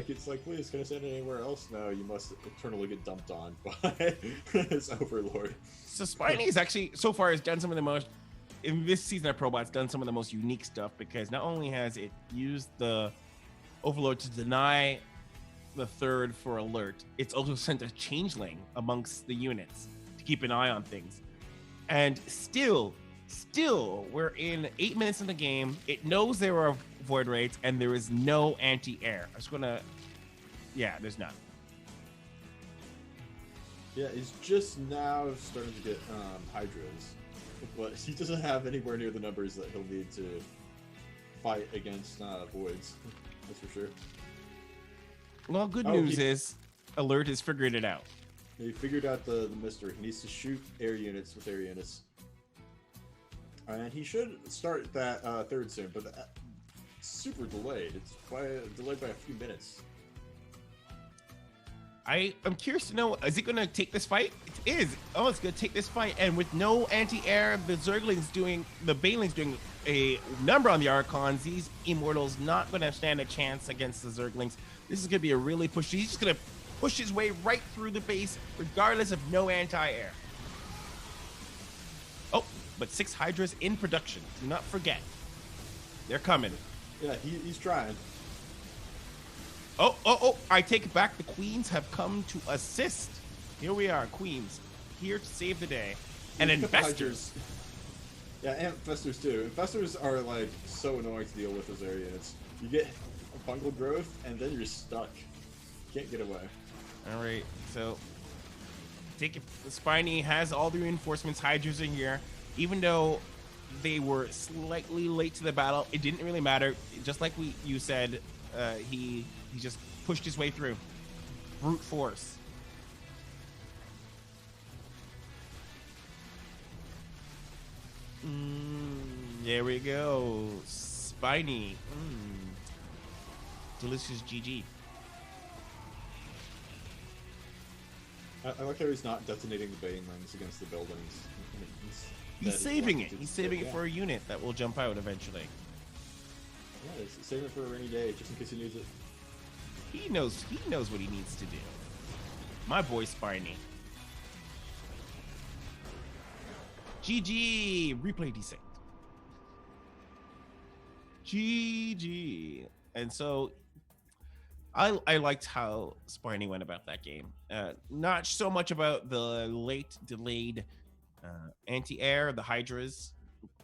It's please, can I stand anywhere else? No, you must eternally get dumped on by its Overlord. So Spiny actually, so far, has done some of the most, in this season of ProBots, done some of the most unique stuff, because not only has it used the Overlord to deny the third for Alert, it's also sent a changeling amongst the units to keep an eye on things. And still, we're in 8 minutes in the game. It knows there are void raids, and there is no anti-air. I'm just gonna, yeah, there's none. Yeah, he's just now starting to get hydras, but he doesn't have anywhere near the numbers that he'll need to fight against voids. That's for sure. Well, good news is Alert has figured it out. He figured out the mystery. He needs to shoot air units with air units. And he should start that third soon, but it's super delayed. It's delayed by a few minutes. I am curious to know, is it going to take this fight? It is. Oh, it's going to take this fight. And with no anti-air, the Baneling's doing a number on the Archons. These Immortals not going to stand a chance against the Zerglings. This is going to be a really push. He's just going to push his way right through the base, regardless of no anti-air. Oh, but 6 Hydras in production. Do not forget. They're coming. Yeah, he's trying. Oh, I take it back. The Queens have come to assist. Here we are, Queens, here to save the day. And Infestors. Yeah, and Infestors too. Infestors are so annoying to deal with as air units. You get a fungal growth, and then you're stuck. Can't get away. All right, so take it. Spiny has all the reinforcements. Hydras are here. Even though they were slightly late to the battle, it didn't really matter. Just like you said, he just pushed his way through. Brute force. There we go. Spiny. Delicious GG. I like how he's not detonating the banelings against the buildings. He's saving it. He's saving it for a unit that will jump out eventually. Yeah, he's saving it for a rainy day, just in case he needs it. He knows what he needs to do. My boy Spiny. GG. Replay desync. GG. And so I liked how Spiny went about that game. Not so much about the late delayed anti-air, the Hydras,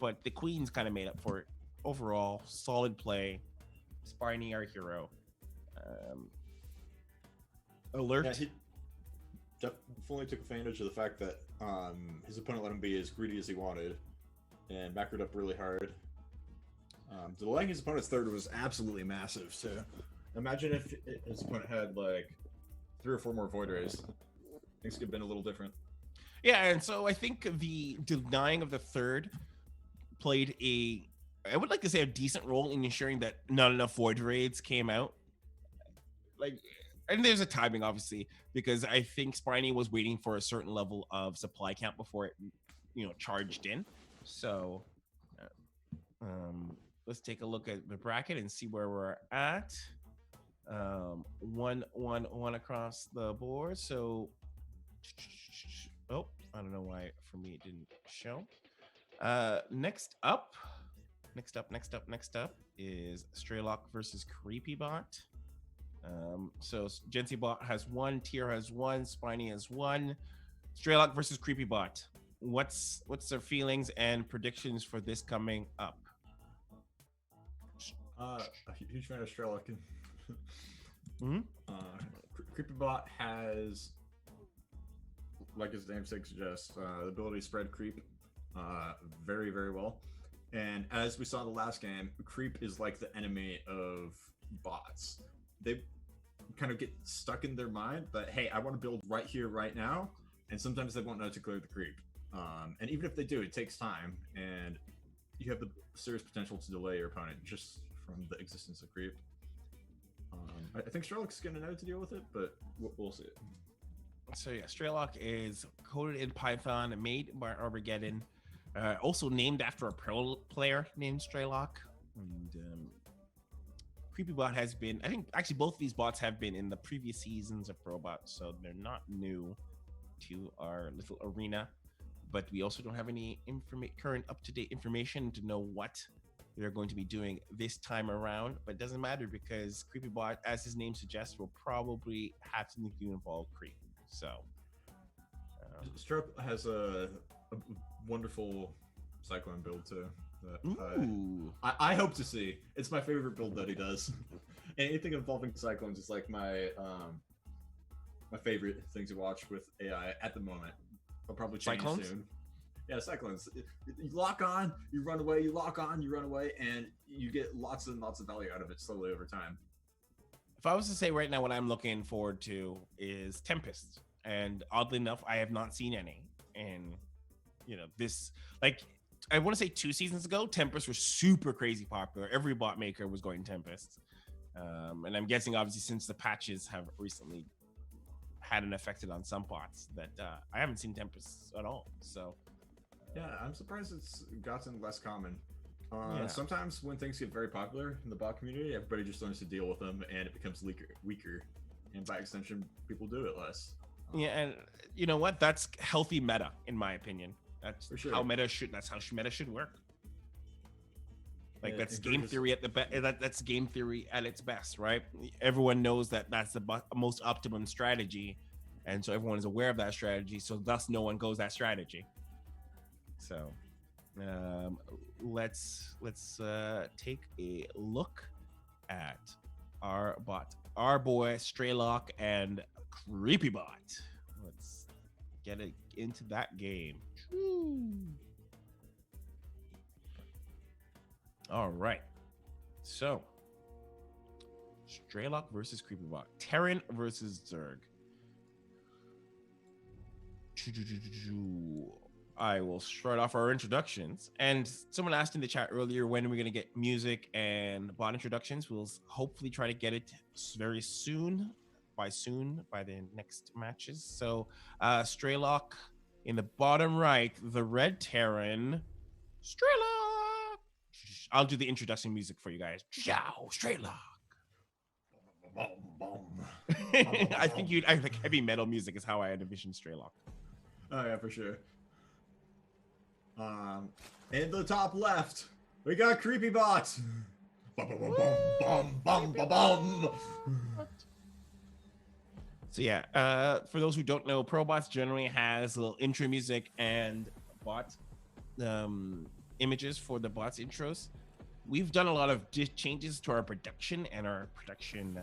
but the Queens kind of made up for it. Overall, solid play. Spiny, our hero. Alert. Yeah, he definitely took advantage of the fact that his opponent let him be as greedy as he wanted and macroed up really hard. Delaying his opponent's third was absolutely massive, so imagine if his opponent had 3 or 4 more void rays. Things could have been a little different. Yeah, and so I think the denying of the third played I would like to say a decent role in ensuring that not enough void raids came out. and there's a timing, obviously, because I think Spiny was waiting for a certain level of supply count before it, charged in. So, let's take a look at the bracket and see where we're at. 1-1-1 across the board. So, oh, I don't know why for me it didn't show. Next up is Straylock versus CreepyBot. So GencyBot has 1, Tier has 1, Spiny has 1. Straylock versus CreepyBot. What's their feelings and predictions for this coming up? A huge fan of Straylock. Mm-hmm. CreepyBot has, like his namesake suggests, the ability to spread creep very, very well. And as we saw in the last game, creep is like the enemy of bots. They kind of get stuck in their mind that, hey, I want to build right here, right now. And sometimes they won't know to clear the creep. And even if they do, it takes time. And you have the serious potential to delay your opponent just from the existence of creep. I think Straylock's going to know to deal with it, but we'll see it. So yeah, Straylock is coded in Python, made by Armageddon, also named after a pro player named Straylock. And CreepyBot has been, I think actually both of these bots have been in the previous seasons of ProBots, so they're not new to our little arena. But we also don't have any current up-to-date information to know what they're going to be doing this time around. But it doesn't matter because CreepyBot, as his name suggests, will probably have something to involve creep. So Strap has a wonderful Cyclone build too. That I hope to see. It's my favorite build that he does. Anything involving Cyclones is like my favorite thing to watch with AI at the moment. I'll probably change Cyclones? soon. Yeah, Cyclones. You lock on, you run away, you lock on, you run away, and you get lots and lots of value out of it slowly over time. If I was to say right now what I'm looking forward to is Tempest. And oddly enough, I have not seen any. And, this, like, I want to say 2 seasons ago, Tempest was super crazy popular. Every bot maker was going Tempest. And I'm guessing, obviously, since the patches have recently had an effect on some bots, that I haven't seen Tempest at all. So, yeah, I'm surprised it's gotten less common. Yeah. Sometimes when things get very popular in the bot community, everybody just learns to deal with them and it becomes weaker. And by extension, people do it less. Yeah, and you know what? That's healthy meta, in my opinion. That's For sure. how meta should work. Like, Yeah, that's game theory at the best. That's game theory at its best, right? Everyone knows that that's the most optimum strategy, and so everyone is aware of that strategy. So thus, no one goes that strategy. So, let's take a look at our boy Straylock and CreepyBot. Let's get it into that game. All right. So, Straylock versus CreepyBot. Terran versus Zerg. I will start off our introductions. And someone asked in the chat earlier when we're going to get music and bot introductions. We'll hopefully try to get it very soon. By the next matches. So Straylock in the bottom right, the red Terran, Straylock. I'll do the introduction music for you guys. Ciao, Straylock. I think heavy metal music is how I envision Straylock. Oh yeah, for sure. In the top left, we got CreepyBot. So yeah, for those who don't know, ProBots generally has a little intro music and bot images for the bots intros. We've done a lot of changes to our production and our production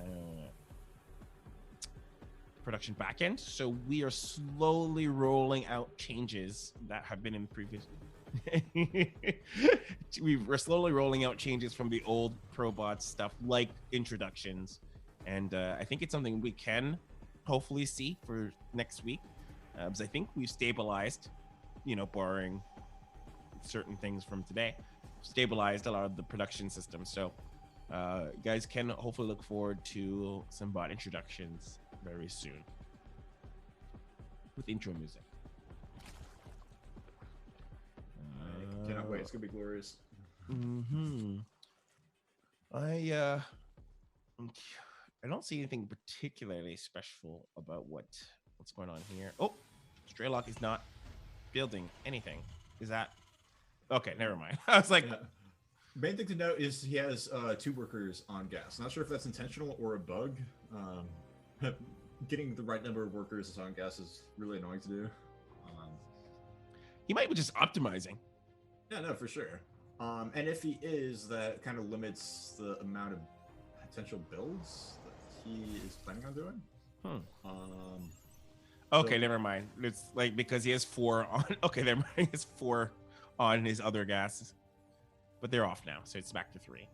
backend. So we are slowly rolling out changes that have been in previous. We're slowly rolling out changes from the old ProBots stuff, like introductions, and I think it's something we can hopefully see for next week, because I think we've stabilized, barring certain things from today, stabilized a lot of the production system. So You guys can hopefully look forward to some bot introductions very soon with intro music. I cannot wait. It's gonna be glorious. I don't see anything particularly special about what's going on here. Oh, Straylock is not building anything. Is that okay? Never mind. I was like, main thing to note is he has 2 workers on gas. Not sure if that's intentional or a bug. Getting the right number of workers on gas is really annoying to do. He might be just optimizing. Yeah, no, for sure. And if he is, that kind of limits the amount of potential builds that he is planning on doing. Okay, never mind. It's like because he has 4 on. Okay, never mind. He has 4 on his other gases, but they're off now, so it's back to 3.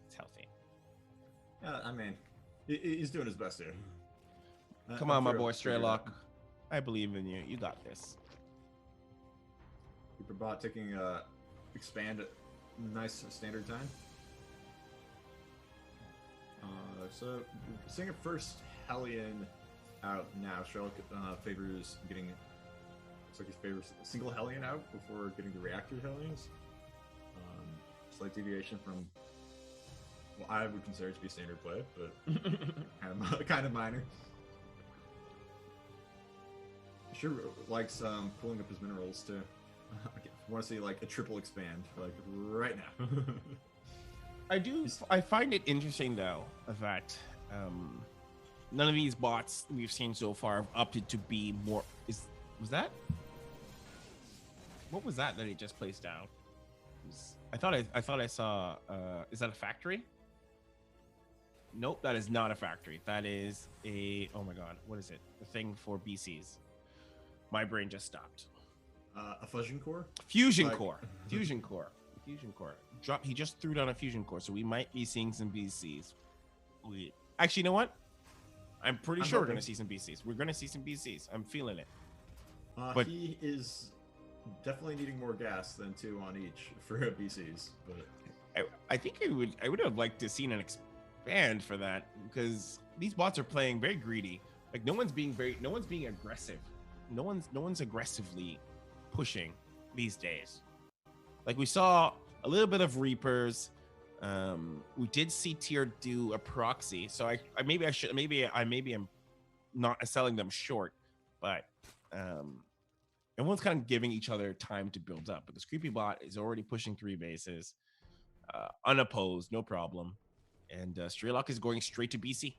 It's healthy. Yeah, I mean, he's doing his best here. Come on, my boy Straylock. I believe in you. You got this. ProBot taking expand at nice standard time. So seeing a first Hellion out now. Straylock favors getting. Looks like he favors a single Hellion out before getting the reactor Hellions. Slight deviation from what I would consider to be standard play, but kind of minor. Sure likes pulling up his minerals too. I want to see like a triple expand like right now. I find it interesting though that none of these bots we've seen so far have opted to be more. What was that he just placed down? I thought I saw. Is that a factory? Nope, that is not a factory. That is a. Oh my god, what is it? The thing for BCs. My brain just stopped. A fusion core? Fusion core. Fusion core. He just threw down a fusion core, so we might be seeing some BCs. Actually, you know what? I'm pretty sure we're going to see some BCs. We're going to see some BCs. I'm feeling it. But he is definitely needing more gas than 2 on each for BCs. But I think I would have liked to seen an expand for that because these bots are playing very greedy. Like no one's being aggressive. No one's aggressively pushing these days. Like we saw a little bit of Reapers. We did see Tier do a proxy, so I I'm not selling them short, but everyone's kind of giving each other time to build up because Creepy Bot is already pushing 3 bases, unopposed, no problem, and Straylock is going straight to BC.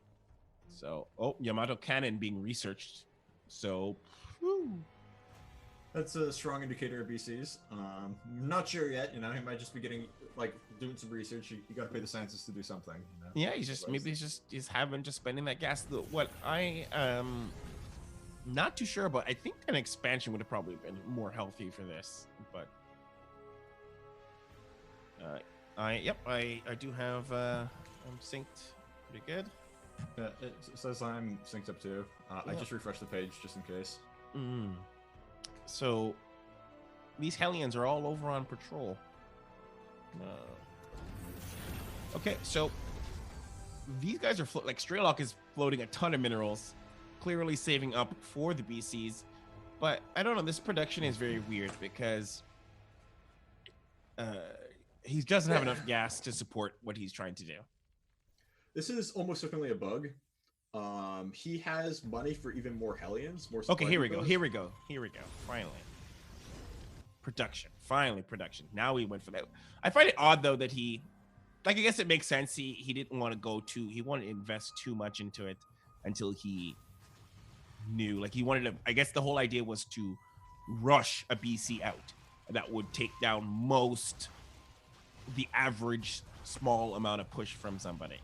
So Yamato Cannon being researched. So. Whew. That's a strong indicator of BCs. Not sure yet. You know, he might just be getting doing some research. You got to pay the scientists to do something. You know? Yeah, he's spending that gas. What I not too sure about. I think an expansion would have probably been more healthy for this, but I do have I'm synced pretty good. It says I'm synced up too. I just refreshed the page just in case. So these Hellions are all over on patrol. Okay, so these guys are Straylock is floating a ton of minerals, clearly saving up for the BCs. But I don't know, this production is very weird because he doesn't have enough gas to support what he's trying to do. This is almost certainly a bug. He has money for even more Hellions. Okay, here we go. Finally. Production. Now we went for that. I find it odd though that he, I guess it makes sense. He didn't want to he wanted to invest too much into it until he knew. He wanted to, I guess the whole idea was to rush a BC out that would take down the average small amount of push from somebody.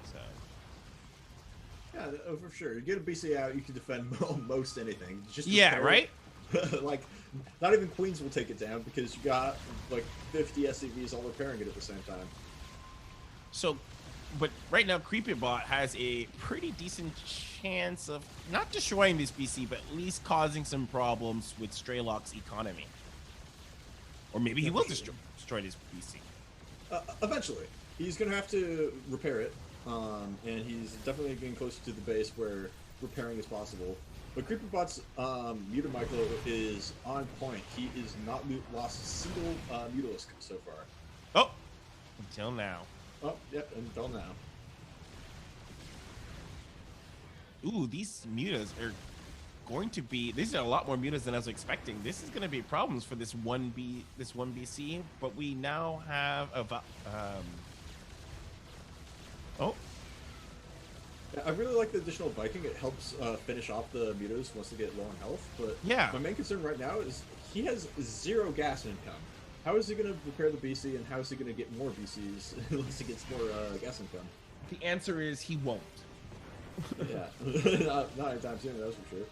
So. Yeah, for sure. You get a BC out, you can defend most anything. Just right? Not even Queens will take it down because you got 50 SCVs all repairing it at the same time. So, but right now, CreepyBot has a pretty decent chance of not destroying this BC, but at least causing some problems with Straylock's economy. Or maybe he will destroy this BC. Eventually. He's gonna have to repair it, and he's definitely getting closer to the base where repairing is possible. But CreeperBot's Muta Micro is on point. He is not lost a single Mutalisk so far. Oh, until now. Oh, yep, until now. Ooh, these mutas are going to be. These are a lot more mutas than I was expecting. This is going to be problems for this one BC. But we now have a. Oh. Yeah, I really like the additional Viking. It helps finish off the mutas once they get low on health. But yeah, my main concern right now is he has 0 gas income. How is he going to repair the BC, and how is he going to get more BCs unless he gets more gas income? The answer is he won't. Yeah, not anytime soon, that's for sure.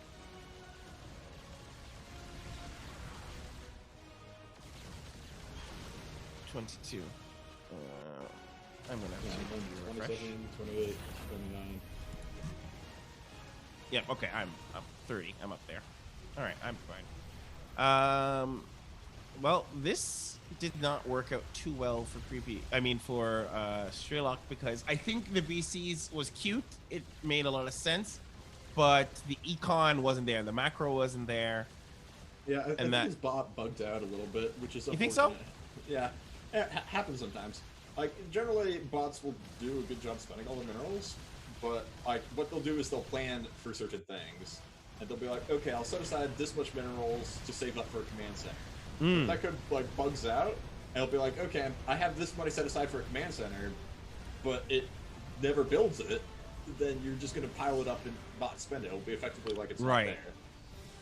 $22. I'm gonna have to 27, 28, 29. Yeah, okay, I'm up 30. I'm up there. All right, I'm fine. Well, this did not work out too well for Straylock, because I think the VCs was cute. It made a lot of sense, but the econ wasn't there. The macro wasn't there. Yeah, I think his bot bugged out a little bit, which is you think so? Yeah, it happens sometimes. Like, generally, bots will do a good job spending all the minerals, but like what they'll do is they'll plan for certain things, and they'll be like, okay, I'll set aside this much minerals to save up for a command center. That could like bugs out, and it'll be like, okay, I have this money set aside for a command center, but it never builds it. Then you're just going to pile it up and not spend it. It'll be effectively like it's not there.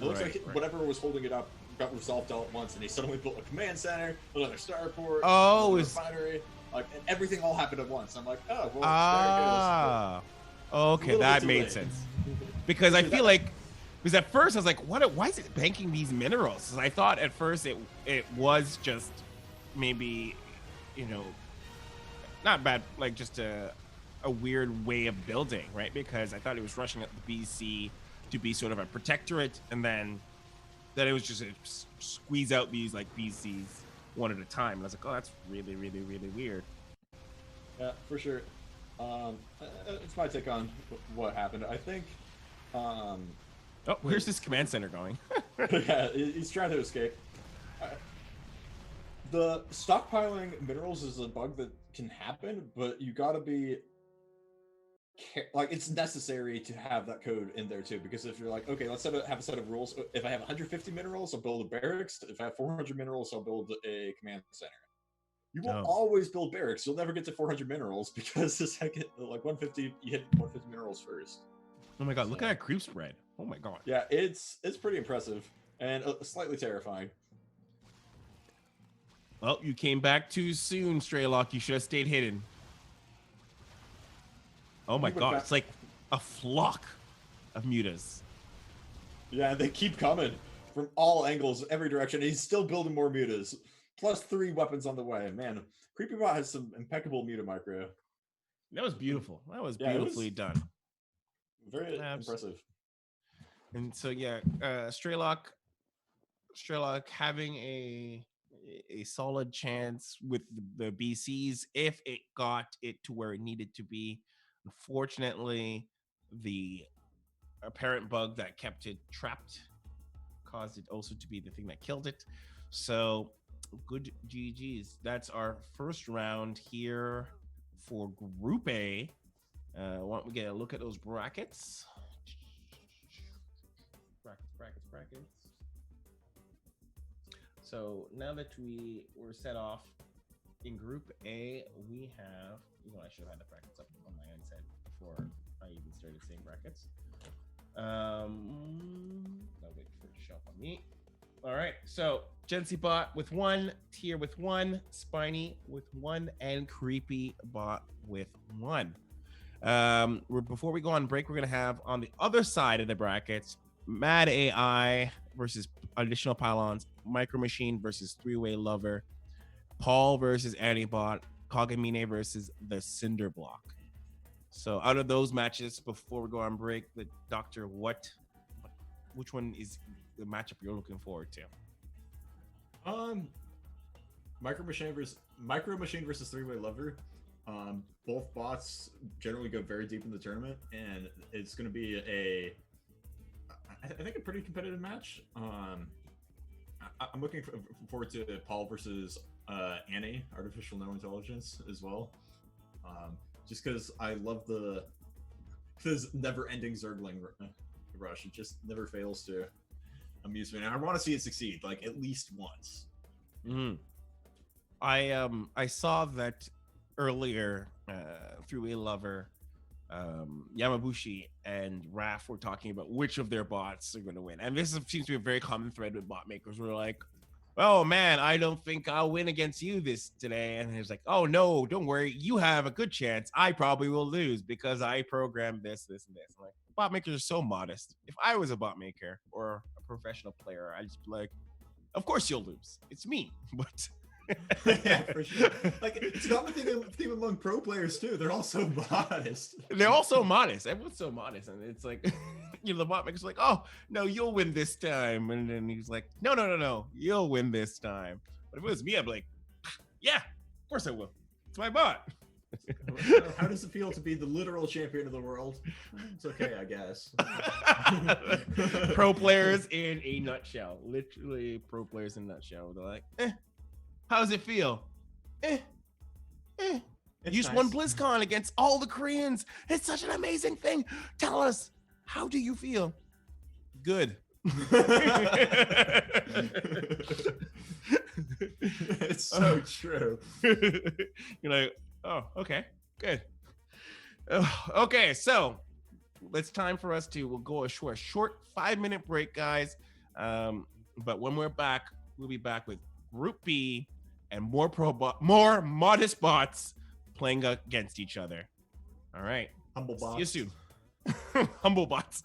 It looks like whatever was holding it up got resolved all at once, and he suddenly built a command center, another starport, a refinery, like, and everything all happened at once. I'm like, oh, well, there it goes. Okay, that made sense. Because I feel like, because at first I was like, why is it banking these minerals? Because I thought at first it was just maybe, not bad, like just a weird way of building, right? Because I thought it was rushing up the BC to be sort of a protectorate, and then it was just squeeze out these like BCs one at a time. And I was like, oh, that's really, really, really weird. Yeah, for sure. It's my take on what happened. I think. Oh, where's this command center going? Yeah, he's trying to escape. The stockpiling minerals is a bug that can happen, but you gotta be like, it's necessary to have that code in there too, because if you're like, okay, let's have a set of rules. If I have 150 minerals, I'll build a barracks. If I have 400 minerals, I'll build a command center. You will always build barracks. You'll never get to 400 minerals because the second, like 150, you hit 150 minerals first. Oh my god, look at that creep spread. Oh my god. Yeah, it's pretty impressive and slightly terrifying. Well, you came back too soon, Straylock. You should have stayed hidden. Oh my god, it's like a flock of mutas. Yeah, they keep coming from all angles, every direction. He's still building more mutas. Plus 3 weapons on the way. Man, CreepyBot has some impeccable muta micro. That was beautiful. That was beautifully done. Very impressive. And so yeah, Straylock having a solid chance with the BCs if it got it to where it needed to be. Unfortunately, the apparent bug that kept it trapped caused it also to be the thing that killed it. So good GGs. That's our first round here for Group A. Why don't we get a look at those brackets? Brackets. So now that we're set off in Group A, we have, I should have had the brackets up on my own side before I even started saying brackets. I'll wait for it to show up on me. All right, so GencyBot with 1, Tier with 1, Spiny with 1, and CreepyBot with 1. Before we go on break, we're gonna have on the other side of the brackets, Mad AI versus Additional Pylons, Micro Machine versus Three-Way Lover, Paul versus Antibot, Cogamine versus the Cinder Block. So out of those matches, before we go on break, the doctor, which one is the matchup you're looking forward to? Micro Machine versus Three-Way Lover Both bots generally go very deep in the tournament, and it's going to be I think a pretty competitive match. I'm looking forward to Paul versus Annie, Artificial No Intelligence, as well. Just because I love this never-ending Zergling rush. It just never fails to amuse me, and I want to see it succeed, like at least once. I saw that earlier through a lover. Yamabushi and Raph were talking about which of their bots are going to win, and this seems to be a very common thread with bot makers. We're like, oh man, I don't think I'll win against you today, and it's like, oh no, don't worry, you have a good chance. I probably will lose because I programmed this and this. I'm like, bot makers are so modest. If I was a bot maker or a professional player, I'd just be like, of course you'll lose. It's me, but. Yeah, for sure. Like, it's not the thing among pro players too. They're all so modest. They're all so modest. Everyone's so modest, and it's like, the bot maker's like, "Oh no, you'll win this time," and then he's like, "No, you'll win this time." But if it was me, I'd be like, "Yeah, of course I will. It's my bot." How does it feel to be the literal champion of the world? It's okay, I guess. Pro players in a nutshell. Literally, pro players in a nutshell. They're like, how does it feel? You just won BlizzCon against all the Koreans. It's such an amazing thing. Tell us, how do you feel? Good. It's so true. You're like, oh, okay, good. Okay, so it's time for us we'll go a short 5-minute break, guys. But when we're back, we'll be back with Group B and more modest bots playing against each other. All right. Humble bots. See you soon. Humble bots.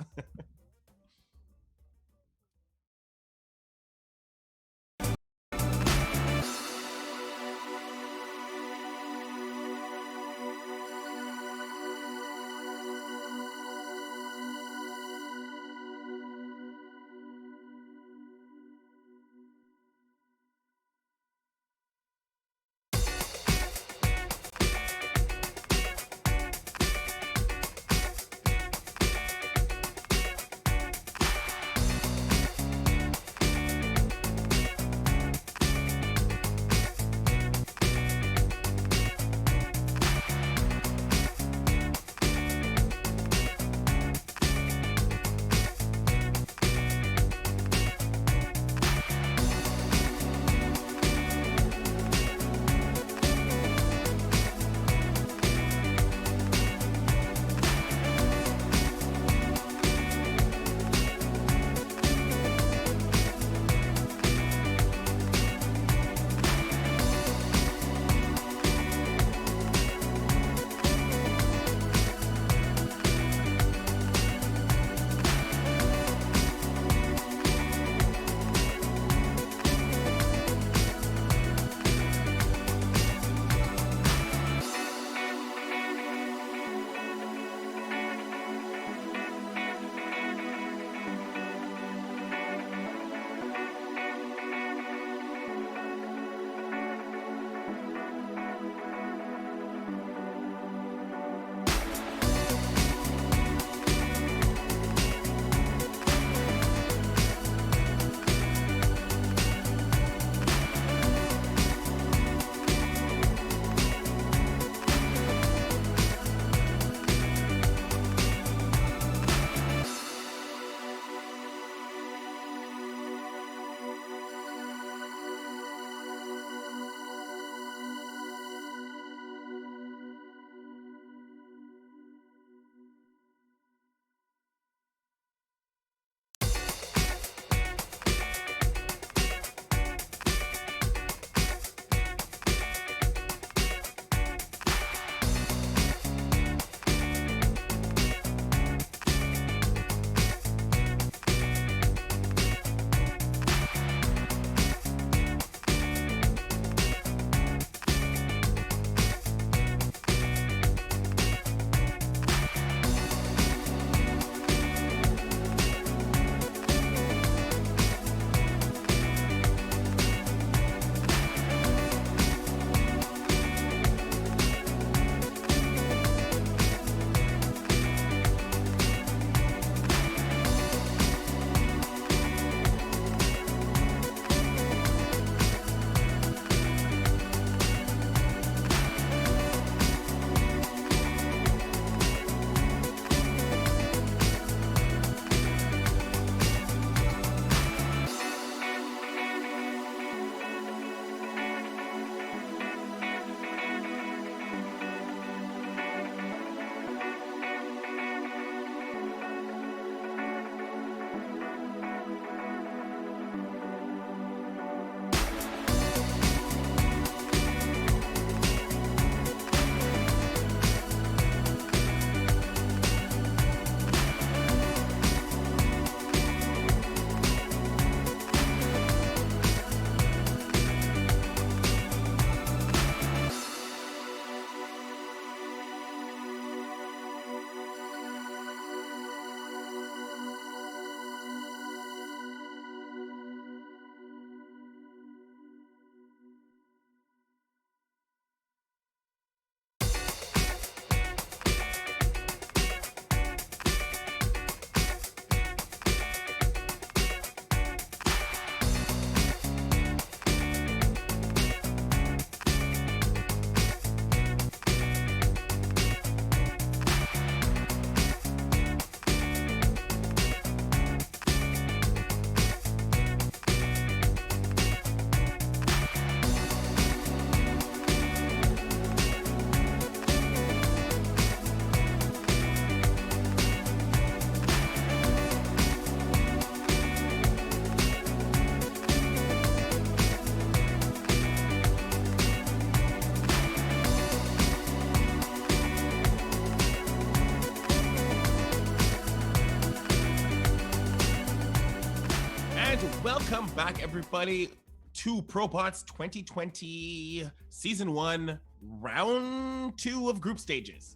Welcome back, everybody, to ProBots 2020 Season 1, Round 2 of Group Stages.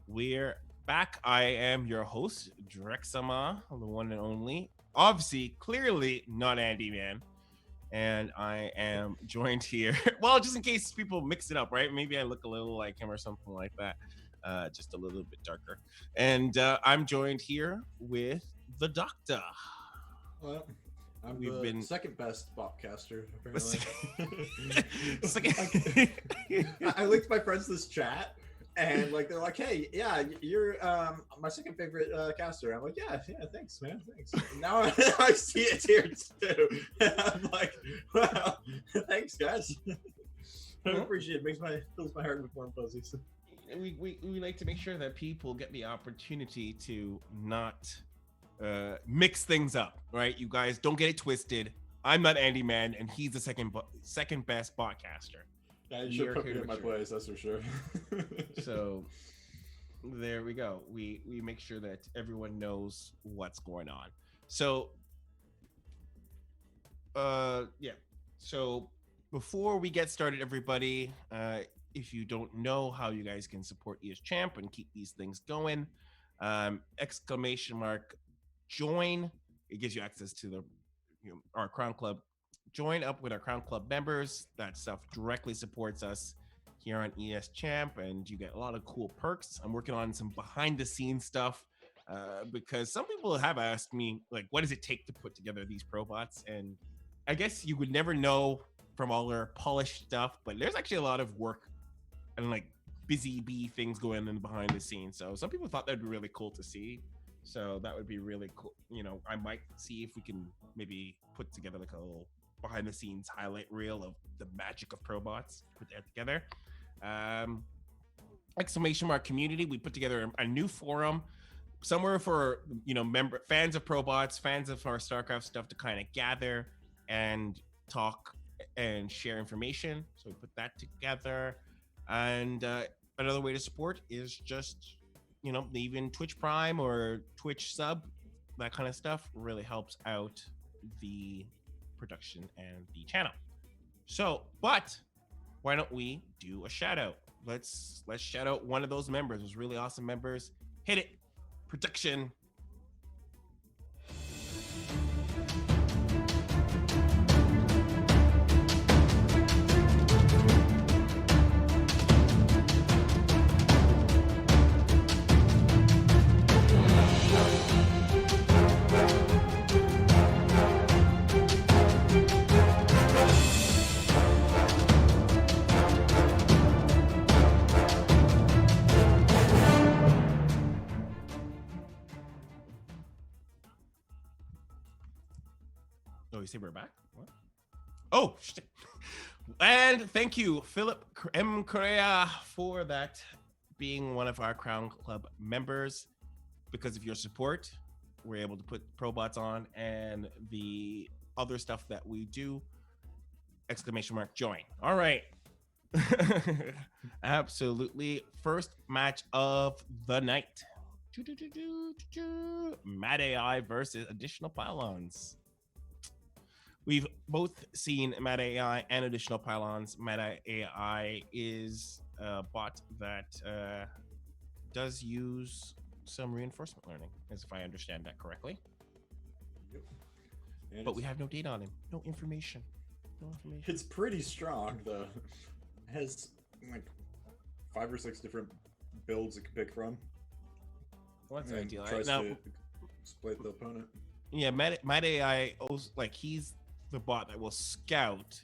We're back. I am your host, Drexama, the one and only. Obviously, clearly not Andy, man. And I am joined here. Well, just in case people mix it up, right? Maybe I look a little like him or something like that. Just a little bit darker. And I'm joined here with the Doctor. Well, I'm We've the been- second best botcaster, apparently. I linked my friends this chat, and like they're like, "Hey, yeah, you're my second favorite caster." I'm like, "Yeah, thanks, man, thanks." And now I see it here too. And I'm like, "Wow, thanks, guys." I appreciate it. Fills my heart with warm fuzzies. We like to make sure that people get the opportunity to not mix things up, right? You guys don't get it twisted. I'm not Andy Man, and he's the second best botcaster. Yeah, you should put me in my place, that's for sure. So there we go. We make sure that everyone knows what's going on. So yeah. So before we get started, everybody, if you don't know how you guys can support ESChamp and keep these things going, !join. It gives you access to our Crown Club. Join up with our Crown Club members. That stuff directly supports us here on ESChamp, and you get a lot of cool perks. I'm working on some behind the scenes stuff because some people have asked me, like, what does it take to put together these ProBots? And I guess you would never know from all our polished stuff, but there's actually a lot of work and like busy bee things going on behind the scenes. So some people thought that'd be really cool to see. So that would be really cool. You know, I might see if we can maybe put together like a little behind the scenes highlight reel of the magic of ProBots. Put that together. !community. We put together a new forum somewhere for, you know, fans of ProBots, fans of our StarCraft stuff to kind of gather and talk and share information. So we put that together. And another way to support is just, you know, even Twitch Prime or Twitch sub, that kind of stuff really helps out the production and the channel. So, but why don't we do a shout out? Let's shout out one of those members, those really awesome members. Hit it. Production. Oh, you say we're back? What? Oh, shit. And thank you, Philip M. Correa, for that being one of our Crown Club members. Because of your support, we're able to put ProBots on and the other stuff that we do. !join. All right. Absolutely. First match of the night. Mad AI versus Additional Pylons. We've both seen Mad AI and Additional Pylons. Mad AI is a bot that does use some reinforcement learning, as if I understand that correctly. Yep. But we have no data on him. No information. It's pretty strong, though. It has like 5 or 6 different builds it can pick from. Well, that's ideal. Tries Now, to exploit the opponent. Yeah, Mad AI, like, he's the bot that will scout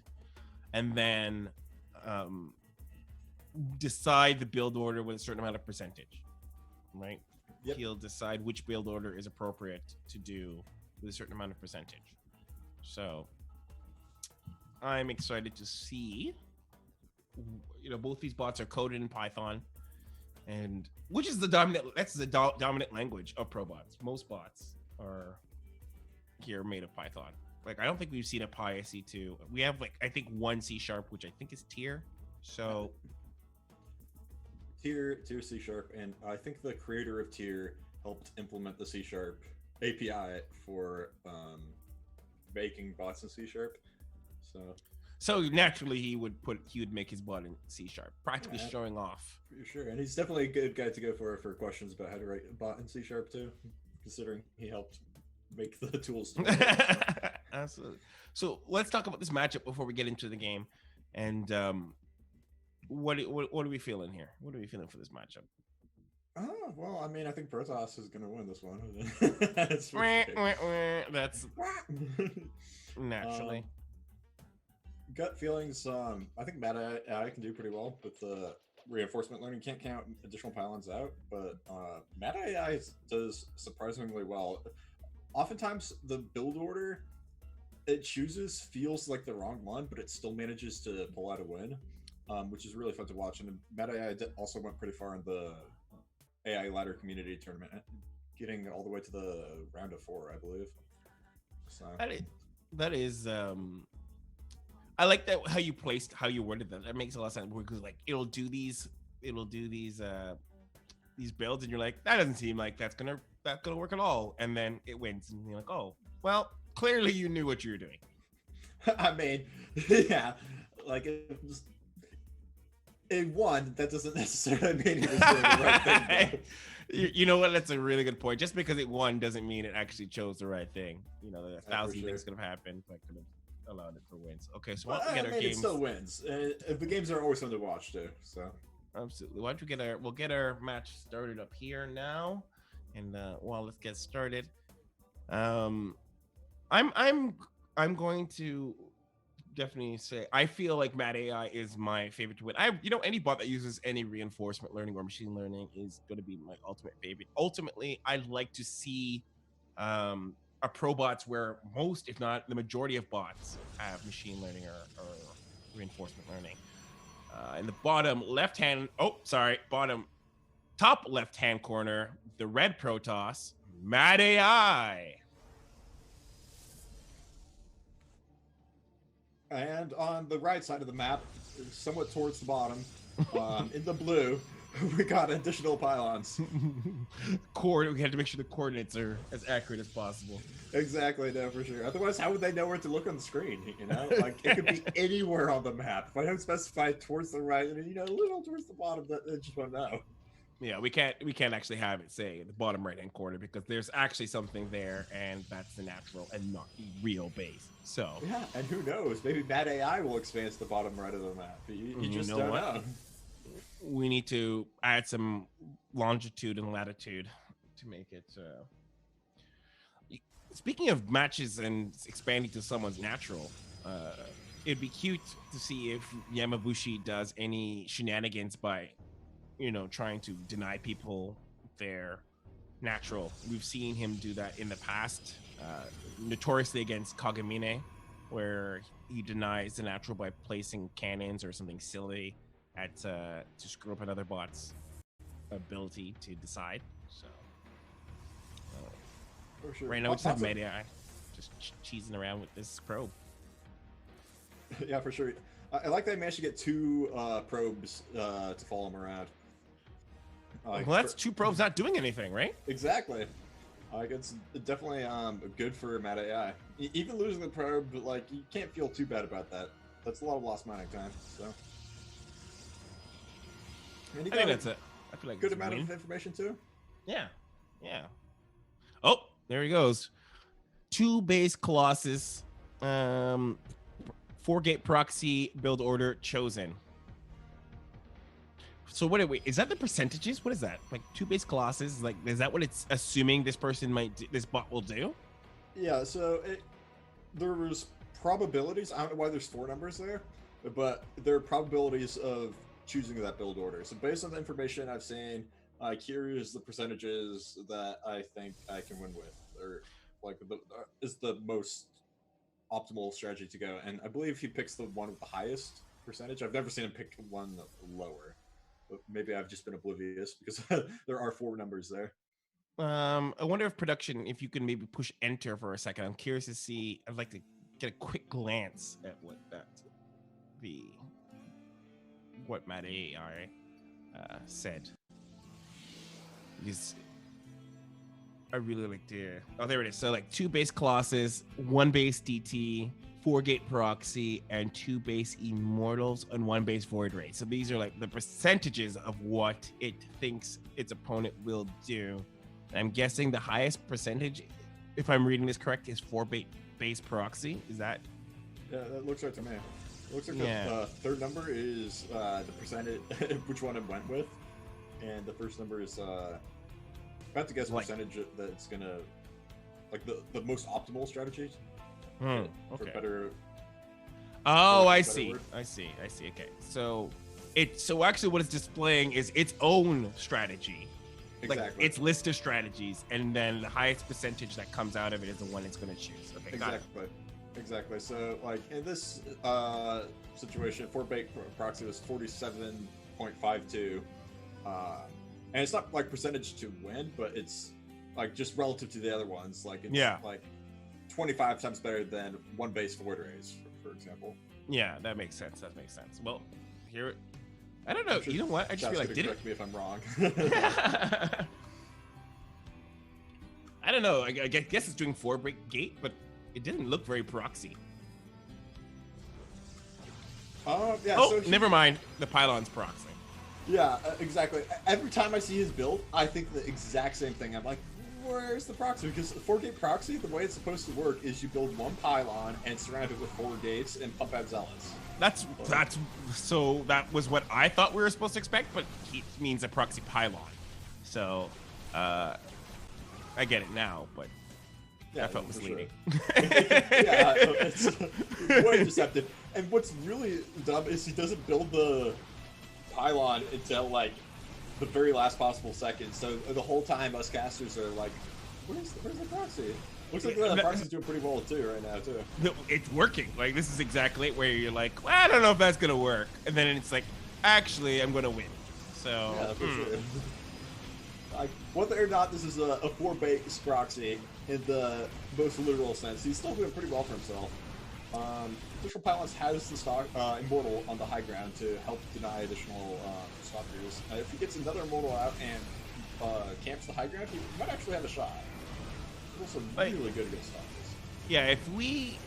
and then decide the build order with a certain amount of percentage, right? Yep. He'll decide which build order is appropriate to do with a certain amount of percentage. So I'm excited to see, you know, both these bots are coded in Python, and which is the dominant language of ProBots. Most bots are here made of Python. Like, I don't think we've seen a PySC2. We have, like, I think one C#, which I think is tier. So tier C#, and I think the creator of tier helped implement the C# API for making bots in C#. So naturally, he would make his bot in C#, practically showing off. For sure, and he's definitely a good guy to go for questions about how to write a bot in C# too, considering he helped make the tools. Absolutely. So let's talk about this matchup before we get into the game, and what are we feeling here? What are we feeling for this matchup? Oh, well, I mean, I think ProToss is going to win this one. That's naturally. Gut feelings. I think Meta AI can do pretty well with the reinforcement learning. Can't count additional pylons out, but Meta AI does surprisingly well. Oftentimes, the build order it chooses feels like the wrong one, but it still manages to pull out a win, which is really fun to watch. And Meta AI also went pretty far in the AI ladder community tournament, getting all the way to the round of 4, I believe. So that is I like that how you worded that. That makes a lot of sense because like it'll do these builds and you're like, that doesn't seem like that's gonna work at all, and then it wins and you're like, oh well, clearly you knew what you were doing. I mean, yeah, like it won. That doesn't necessarily mean it was doing the right thing. You know what? That's a really good point. Just because it won doesn't mean it actually chose the right thing. You know, 1,000 things could have happened that could have allowed it for wins. Okay, so once we get our games, it still wins. The games are always fun to watch too. So absolutely. Why don't we get our match started up here now, and let's get started. I'm going to definitely say I feel like Mad AI is my favorite to win. Any bot that uses any reinforcement learning or machine learning is going to be my ultimate favorite. Ultimately, I'd like to see a ProBots where most, if not the majority of bots have machine learning or reinforcement learning. In the top left-hand corner, the red Protoss, Mad AI. And on the right side of the map, somewhat towards the bottom, in the blue, we got additional pylons. We had to make sure the coordinates are as accurate as possible. Exactly, no, for sure. Otherwise, how would they know where to look on the screen? You know, like it could be anywhere on the map. If I don't specify towards the right, a little towards the bottom, they just won't know. Yeah, we can't actually have it say the bottom right hand corner because there's actually something there, and that's the natural and not the real base. So yeah, and who knows? Maybe Mad AI will expand to the bottom right of the map. You just don't know. We need to add some longitude and latitude to make it. Speaking of matches and expanding to someone's natural, it'd be cute to see if Yamabushi does any shenanigans by trying to deny people their natural. We've seen him do that in the past, notoriously against Kagamine, where he denies the natural by placing cannons or something silly to screw up another bot's ability to decide. So for sure. Right now we just have Mad AI just cheesing around with this probe. Yeah, for sure. I like that I managed to get 2 probes to follow him around. Well, that's 2 probes not doing anything, right? Exactly. It's definitely good for Mad AI. Even losing the probe, like you can't feel too bad about that. That's a lot of lost mining time. So I think that's it. I feel like good amount of information too. Yeah. Oh, there he goes. 2 base Colossus, 4-gate proxy build order chosen. So wait, is that the percentages? What is that? Like 2 base Colossus? Like, is that what it's assuming this bot will do? Yeah, so there was probabilities. I don't know why there's 4 numbers there, but there are probabilities of choosing that build order. So based on the information I've seen, here is the percentages that I think I can win with, or like is the most optimal strategy to go. And I believe he picks the one with the highest percentage. I've never seen him pick one lower. But maybe I've just been oblivious because there are 4 numbers there. I wonder if production, if you can maybe push enter for a second. I'm curious to see. I'd like to get a quick glance at what Mad AI said. I really like to. Oh, there it is. So like 2 base Colossus, 1 base DT, 4 gate Proxy, and 2 base Immortals and 1 base Void Ray. So these are like the percentages of what it thinks its opponent will do. And I'm guessing the highest percentage, if I'm reading this correct, is 4 base Proxy. Is that? Yeah, that looks right to me. It looks like Yeah. the third number is the percentage, which one it went with, and the first number is I have to guess Like- percentage that it's gonna like the most optimal strategy Okay. for better. Oh, for I better see. word. I see. Okay. So actually what it's displaying is its own strategy. Like Exactly. its list of strategies, and then the highest percentage that comes out of it is the one it's going to choose. Okay, got it. Exactly. So, like in this situation, 4 bait proxy was 47.52, and it's not like percentage to win, but it's like just relative to the other ones. Like it's like 25 times better than 1 base void rays, for example. Yeah, that makes sense. Well, here, I don't know. You know what? I just feel like correct me if I'm wrong. I don't know. I guess it's doing 4 break gate, but it didn't look very proxy. Yeah. Oh, never mind. The pylon's proxy. Yeah, exactly. Every time I see his build, I think the exact same thing. I'm like, where's the proxy? Because 4-gate proxy, the way it's supposed to work is you build 1 pylon and surround it with 4 gates and pump out zealots. That's so that was what I thought we were supposed to expect, but he means a proxy pylon. So I get it now, but yeah, I felt misleading. Sure. Yeah, it's way deceptive. And what's really dumb is he doesn't build the pylon until like the very last possible second. So the whole time us casters are like, where's the proxy? Looks like the proxy's doing pretty well too right now too. It's working. Like this is exactly where you're like, well, I don't know if that's gonna work, and then it's like, actually, I'm gonna win. So yeah, for sure. Like whether or not this is a 4-base proxy in the most literal sense, he's still doing pretty well for himself. Additional Pylons has the stock Immortal on the high ground to help deny additional stalkers. If he gets another Immortal out and camps the high ground, he might actually have a shot. He's also really good against stalkers. Yeah, if we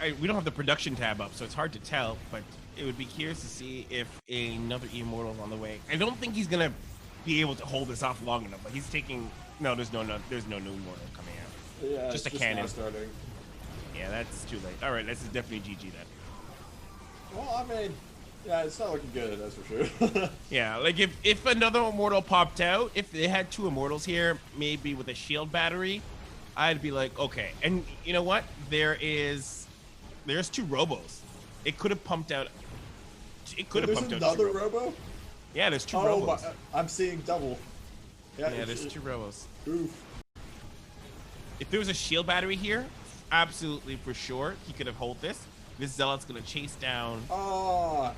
don't have the production tab up, so it's hard to tell, but it would be curious to see if another Immortal's on the way. I don't think he's gonna be able to hold this off long enough. Like he's taking there's no new Immortal coming out. Yeah, just a just cannon. now starting. Yeah, that's too late. All right, this is definitely GG then. Well, I mean, yeah, it's not looking good, that's for sure. Yeah, like if another Immortal popped out, if they had 2 Immortals here, maybe with a shield battery, I'd be like, okay. And you know what? There's 2 Robos. It could have pumped out. It could have pumped out. There's another Robo? Yeah, there's 2 Robos. I'm seeing double. Yeah, there's 2 Robos. Oof. If there was a shield battery here, absolutely for sure, he could have hold this. This Zealot's gonna chase down. Oh,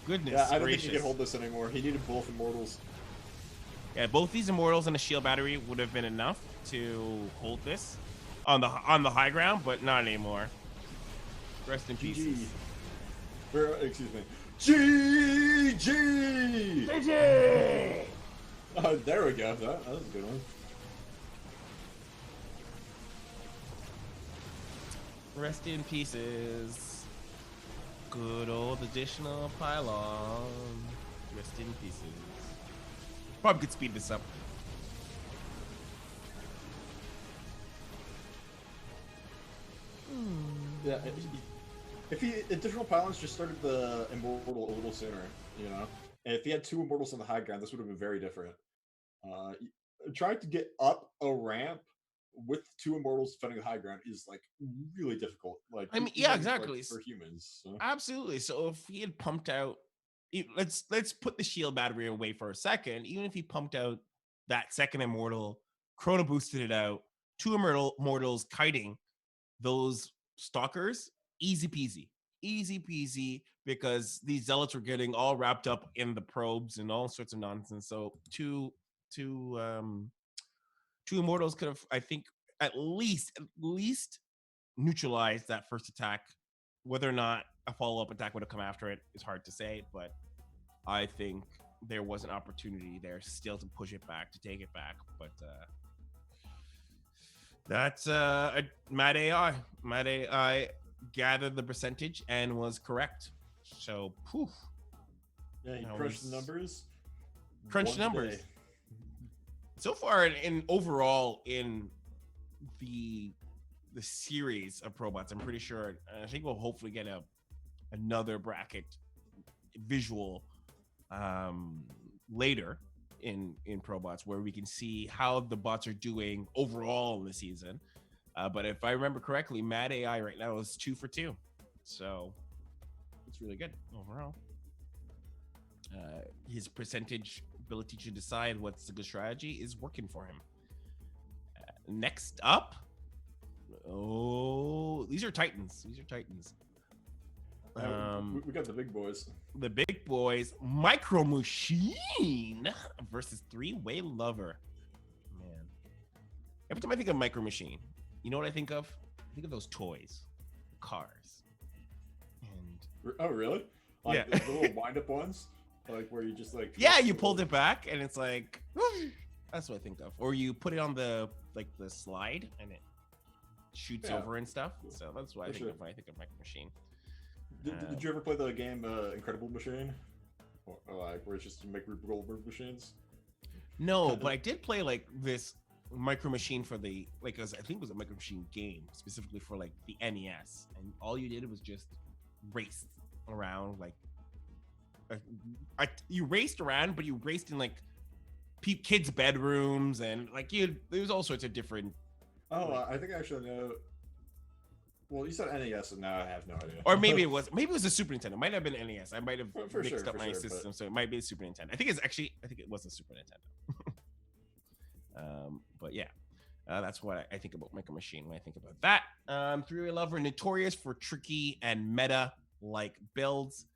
goodness Yeah, I don't gracious. think he can hold this anymore. He needed both Immortals. Yeah, both these Immortals and a shield battery would have been enough to hold this on the high ground, but not anymore. Rest in peace. Excuse me. GG! GG! Oh, there we go. That was a good one. Rest in pieces. Good old additional pylon. Rest in pieces. Probably could speed this up. Yeah, if he additional pylons just started the Immortal a little sooner, you know? And if he had 2 Immortals on the high ground, this would have been very different. Trying to get up a ramp with 2 Immortals defending the high ground is like really difficult. Like, I mean, yeah, exactly. Like, for humans. So. Absolutely. So if he had pumped out, let's put the shield battery away for a second. Even if he pumped out that second Immortal, Chrono boosted it out, 2 Immortals kiting those stalkers, easy peasy, because these Zealots were getting all wrapped up in the probes and all sorts of nonsense. So two Immortals could have, I think, at least neutralized that first attack. Whether or not a follow-up attack would have come after it is hard to say, but I think there was an opportunity there still to push it back, to take it back. But That's Mad AI. Mad AI gathered the percentage and was correct. So, poof. Yeah, he That crushed the was- numbers. Crunch Won numbers. today. So far, in overall in the series of ProBots, I'm pretty sure. I think we'll hopefully get another bracket visual later in ProBots where we can see how the bots are doing overall in the season. But if I remember correctly, Mad AI right now is 2 for 2, so it's really good overall. His percentage ability to decide what's a good strategy is working for him. Next up, these are Titans. We got the big boys. The big boys, Micro Machine versus Three-Way Lover. Man, every time I think of Micro Machine, you know what I think of? I think of those toys, cars. And Oh, really? Like yeah, the little wind-up ones, like where you just like yeah, you pulled it back and it's like that's what I think of. Or you put it on the slide and it shoots over and stuff. So that's what I think of when I think of Micro Machine. Did you ever play the game Incredible Machine? Or like where it's just you make Rube Goldberg machines? No, but I did play like this Micro Machine for the I think it was a Micro Machine game specifically for like the NES, and all you did was just race around you raced around, but you raced in like kids' bedrooms and there was all sorts of different. Oh, I think I actually know. Well, you said NES, and now I have no idea. Or maybe it was a Super Nintendo. It might have been NES. I might have For mixed sure, up my system, so it might be a Super Nintendo. I think it was a Super Nintendo. But yeah, that's what I think about Micro Machine when I think about that. Three-Way Lover, notorious for tricky and meta-like builds.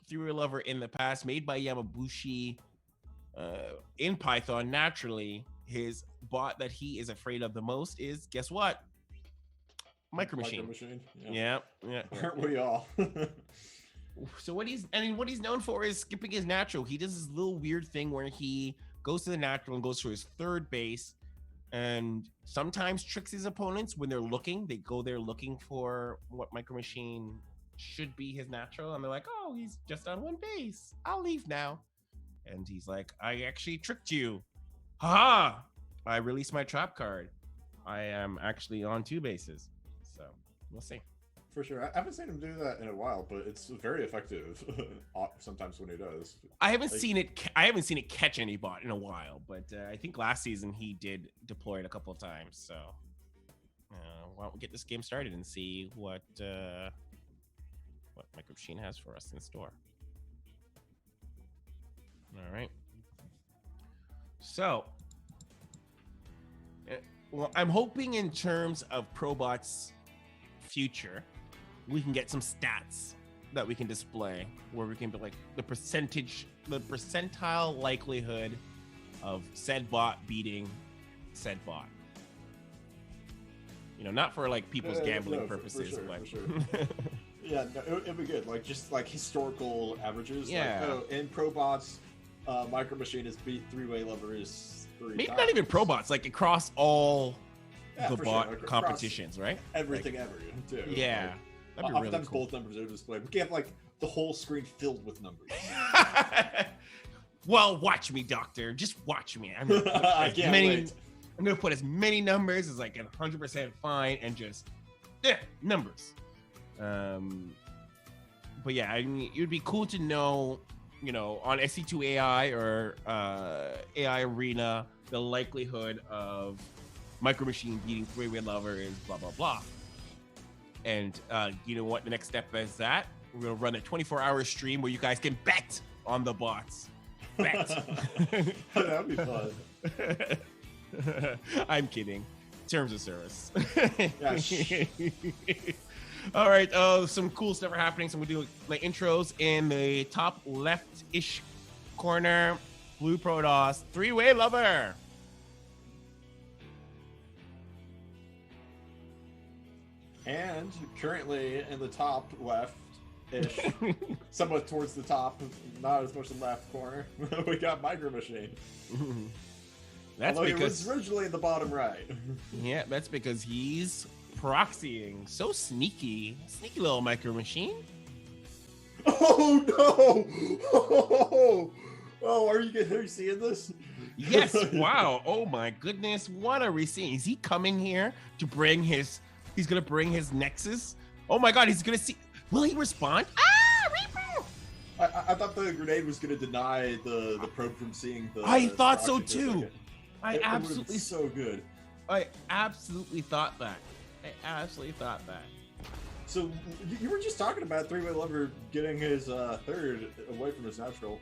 Three-Way Lover in the past, made by Yamabushi in Python. Naturally, his bot that he is afraid of the most is, guess what? Micro Machine. Yeah. Aren't we all? So what he's known for is skipping his natural. He does this little weird thing where he goes to the natural and goes for his third base, and sometimes tricks his opponents when they're looking. They go there looking for what Micro Machine should be his natural, and they're like, "Oh, he's just on one base. I'll leave now." And he's like, "I actually tricked you. Haha! I released my trap card. I am actually on 2 bases." So we'll see. For sure. I haven't seen him do that in a while, but it's very effective sometimes when he does. I haven't seen it catch any bot in a while, but I think last season he did deploy it a couple of times. So why don't we get this game started and see what Micro Machine has for us in store. All right. So, well, I'm hoping in terms of ProBots' future, we can get some stats that we can display where we can be like the percentile likelihood of said bot beating said bot. Not for like people's gambling purposes, for sure. Yeah, no, it'd be good. Like just like historical averages. Yeah. Like, in ProBots, Micro Machine is beat Three-Way Lover is 3 Maybe times. not even ProBots, like across all the for bot sure. Like, competitions, right? Everything ever, too. Yeah. Like, that'd be really oftentimes cool. both numbers are displayed. We can have like the whole screen filled with numbers. Well, watch me, Doctor. Just watch me. I can't wait. I'm gonna put as many numbers as like 100% fine and just numbers. But yeah, I mean, it would be cool to know, on SC2 AI or AI Arena, the likelihood of Micro Machine beating Three-Way Lover is blah blah blah. And you know what? The next step is that we're gonna run a 24-hour stream where you guys can bet on the bots. Bet. That'd be fun. I'm kidding. Terms of service. Yeah, All right. Some cool stuff are happening. So we'll do like intros in the top left-ish corner. Blue Protoss, Three-Way Lover. And currently in the top left-ish, somewhat towards the top, not as much the left corner, we got Micro Machine. That's Although because it was originally in the bottom right. yeah, that's because he's proxying. So sneaky, sneaky little micro machine. Oh no! Oh, are you seeing this? Yes, wow. Oh my goodness. What are we seeing? Is he coming here to bring his he's gonna bring his Nexus? Oh my god, he's gonna see. Will he respond? Ah, Reaper! I thought the grenade was going to deny the probe from seeing the. I thought so proxy for a too. second. I It would've been absolutely so good. I absolutely thought that. I absolutely thought that. So you were just talking about three-way lever getting his third away from his natural.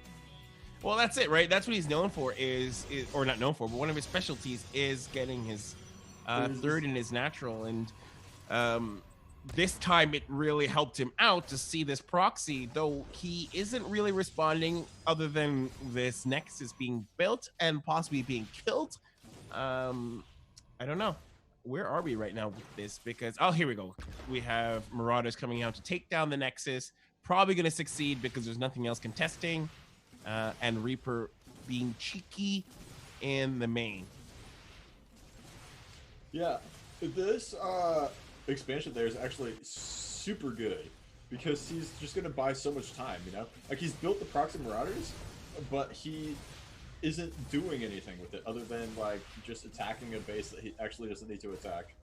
Well, that's it, right? That's what he's known for is or not known for, but one of his specialties is getting his third in his natural. And this time it really helped him out to see this proxy, though he isn't really responding other than this Nexus being built and possibly being killed. I don't know. Where are we right now with this? Because, oh, here we go. We have Marauders coming out to take down the Nexus. Probably going to succeed because there's nothing else contesting. And Reaper being cheeky in the main. Yeah, this expansion there is actually super good because he's just going to buy so much time, you know? Like, he's built the proxy Marauders, but he isn't doing anything with it other than, like, just attacking a base that he actually doesn't need to attack.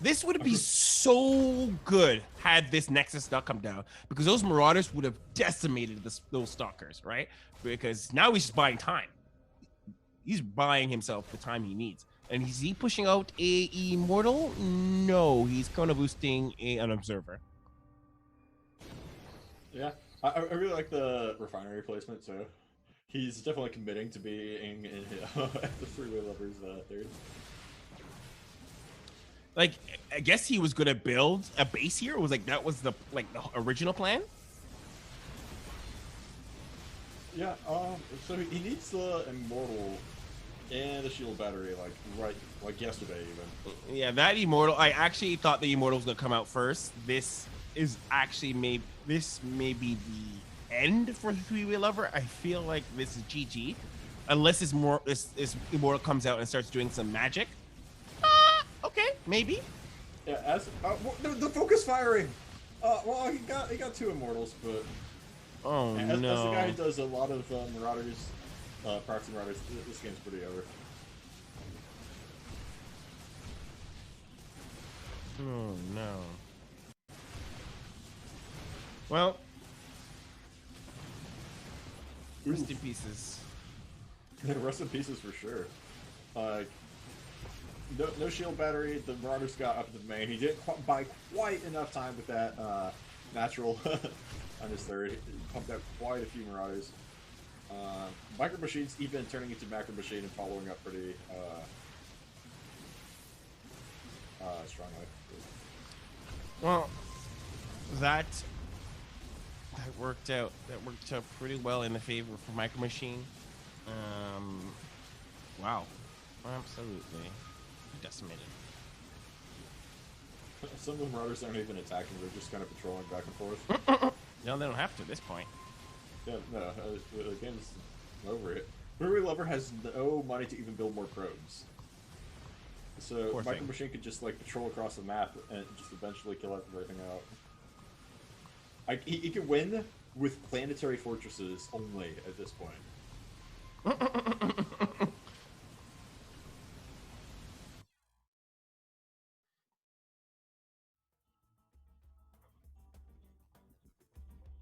This would be so good had this Nexus not come down, because those Marauders would have decimated those Stalkers, right? Because now he's just buying time. He's buying himself the time he needs. And is he pushing out a Immortal? No, he's kind of boosting an Observer. Yeah, I really like the refinery placement, so he's definitely committing to being in the three-way levers third. Like, I guess he was gonna build a base here. It was like that was the original plan. Yeah, so he needs the Immortal and the shield battery, like yesterday even. Yeah, that Immortal. I actually thought the Immortal was gonna come out first. This is actually this may be the end for the three-way lover. I feel like this is GG, unless this Immortal comes out and starts doing some magic. Okay, maybe. Yeah, as the focus firing. Well, he got two Immortals, but oh as the no. guy who does a lot of Marauders, proxy Marauders, this game's pretty over. Oh no. Well, rest in pieces. Rest in pieces for sure. No shield battery. The Marauders got up to the main. He didn't buy quite enough time with that natural on his third. He pumped out quite a few Marauders. Micro Machine's even turning into Macro Machine and following up pretty strongly. Well, that worked out. That worked out pretty well in the favor for Micro Machine. Wow, absolutely decimated. Some of the Marauders aren't even attacking; they're just kind of patrolling back and forth. No, they don't have to at this point. Yeah, no, the game's over it. Three-way lover has no money to even build more probes. So Micro Machine could just like patrol across the map and just eventually kill everything out. He can win with planetary fortresses only at this point.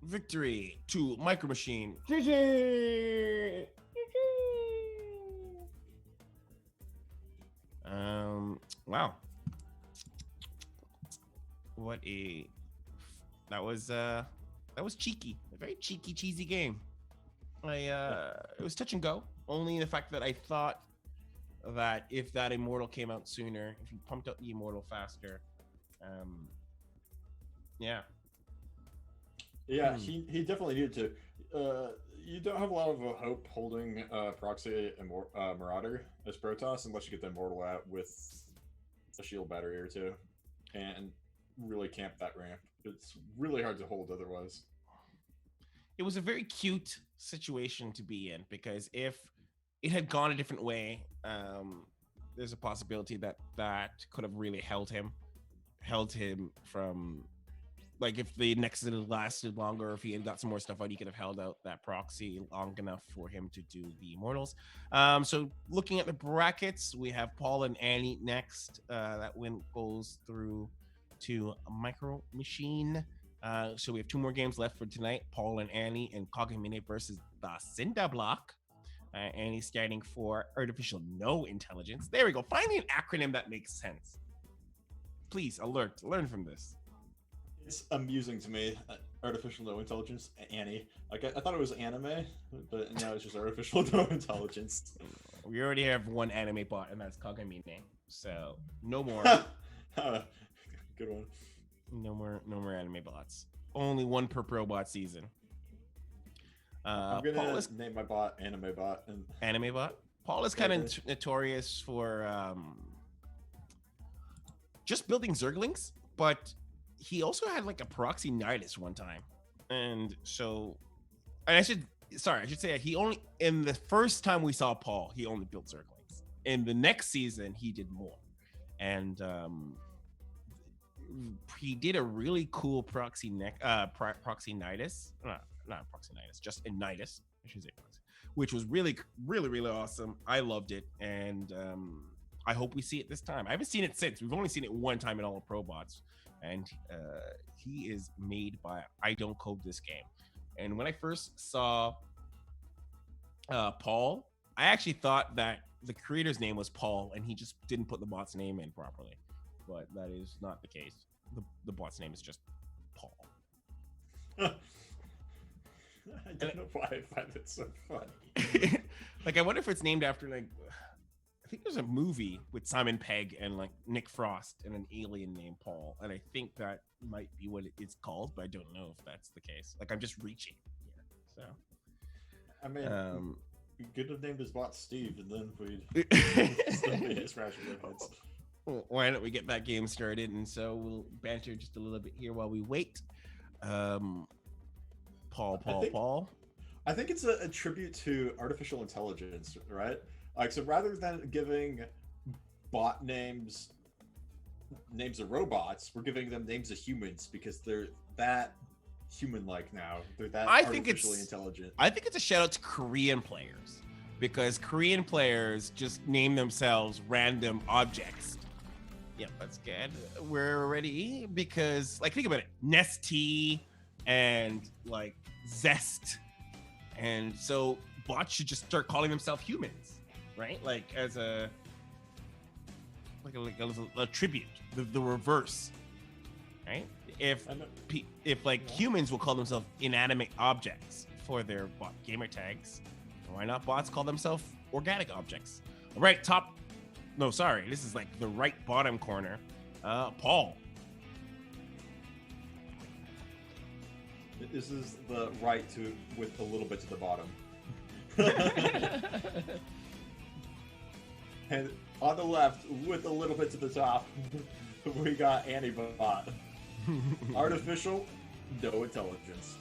Victory to Micro Machine. Wow. What a that was cheeky. A very cheeky, cheesy game. It was touch and go. Only in the fact that I thought that if that Immortal came out sooner, if you pumped out the Immortal faster, yeah. Yeah, he definitely needed to. You don't have a lot of hope holding Proxy and Marauder as Protoss unless you get the Immortal out with a shield battery or two and really camp that ramp. It's really hard to hold otherwise. It was a very cute situation to be in because if it had gone a different way, there's a possibility that could have really held him from, like, if the Nexus had lasted longer, if he had got some more stuff out, he could have held out that proxy long enough for him to do the Immortals. So looking at the brackets, we have Paul and Annie next. That win goes through to Micro Machine. So we have 2 more games left for tonight. Paul and Annie and Kogami versus the Cinder Block. Annie's standing for Artificial No Intelligence. There we go. Finally an acronym that makes sense. Please, alert. Learn from this. It's amusing to me. Artificial No Intelligence, Annie. Like, I thought it was anime, but now it's just Artificial No Intelligence. We already have one anime bot, and that's Kagami. So no more. Good one. No more anime bots. Only one per ProBot season. I'm gonna name my bot Anime Bot. Anime Bot. Paul is kind of notorious for just building Zerglings, but he also had like a proxy Nidus one time, and I should say he only, in the first time we saw Paul, he only built Zerglings. In the next season, he did more, and he did a really cool proxy proxy Nidus, not proxy Nidus, just in Nidus, I should say, which was really, really, really awesome. I loved it, and I hope we see it this time. I haven't seen it since. We've only seen it one time in all of ProBots, and he is made by I Don't Code This Game. And when I first saw Paul, I actually thought that the creator's name was Paul, and he just didn't put the bot's name in properly. But that is not the case. The bot's name is just Paul. I don't know why I find it so funny. Like, I wonder if it's named after, like, I think there's a movie with Simon Pegg and like Nick Frost and an alien named Paul, and I think that might be what it's called, but I don't know if that's the case. Like, I'm just reaching here. So, I mean, we could have named his bot Steve, and then we'd still be scratching our heads. Well, why don't we get that game started? And so we'll banter just a little bit here while we wait. Paul. I think it's a tribute to artificial intelligence, right? Like, so rather than giving bot names of robots, we're giving them names of humans because they're that human-like now. They're that artificially intelligent. I think it's a shout out to Korean players, because Korean players just name themselves random objects. Yep, that's good. We're ready because, like, think about it. Nestea and like Zest, and so bots should just start calling themselves humans, right? Like, as a tribute, the reverse, right? If humans will call themselves inanimate objects for their bot gamer tags, why not bots call themselves organic objects? All right, this is like the right bottom corner. Paul. This is the right with a little bit to the bottom. And on the left, with a little bit to the top, we got Annie Bot. Artificial, no intelligence.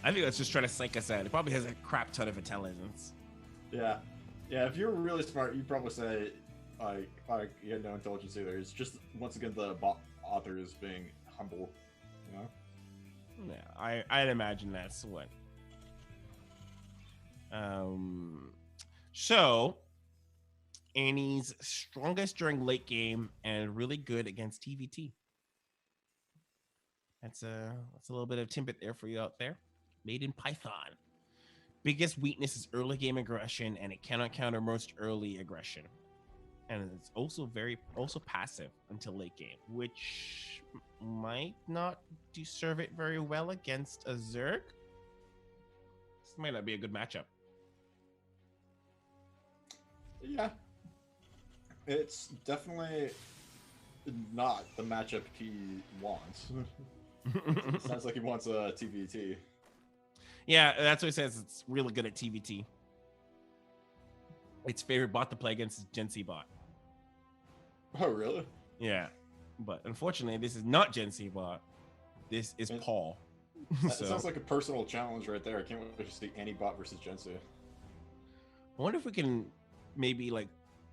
I think that's just trying to psych us out. It probably has a crap ton of intelligence. Yeah. If you're really smart, you'd probably say, like you had no intelligence either. It's just, once again, the bot author is being humble, you know? Yeah, I'd imagine that's what. So, Annie's strongest during late game and really good against TVT. That's a little bit of Timbit there for you out there. Made in Python. Biggest weakness is early game aggression, and it cannot counter most early aggression. And it's also passive until late game, which might not serve it very well against a Zerg. This might not be a good matchup. Yeah. It's definitely not the matchup he wants. It sounds like he wants a TVT. Yeah, that's what he says. It's really good at TVT. Its favorite bot to play against is Gen C bot. Oh, really? Yeah. But unfortunately, this is not Gen C bot. This is Paul. That sounds like a personal challenge right there. I can't wait to see Annie bot versus Gen C. I wonder if we can maybe like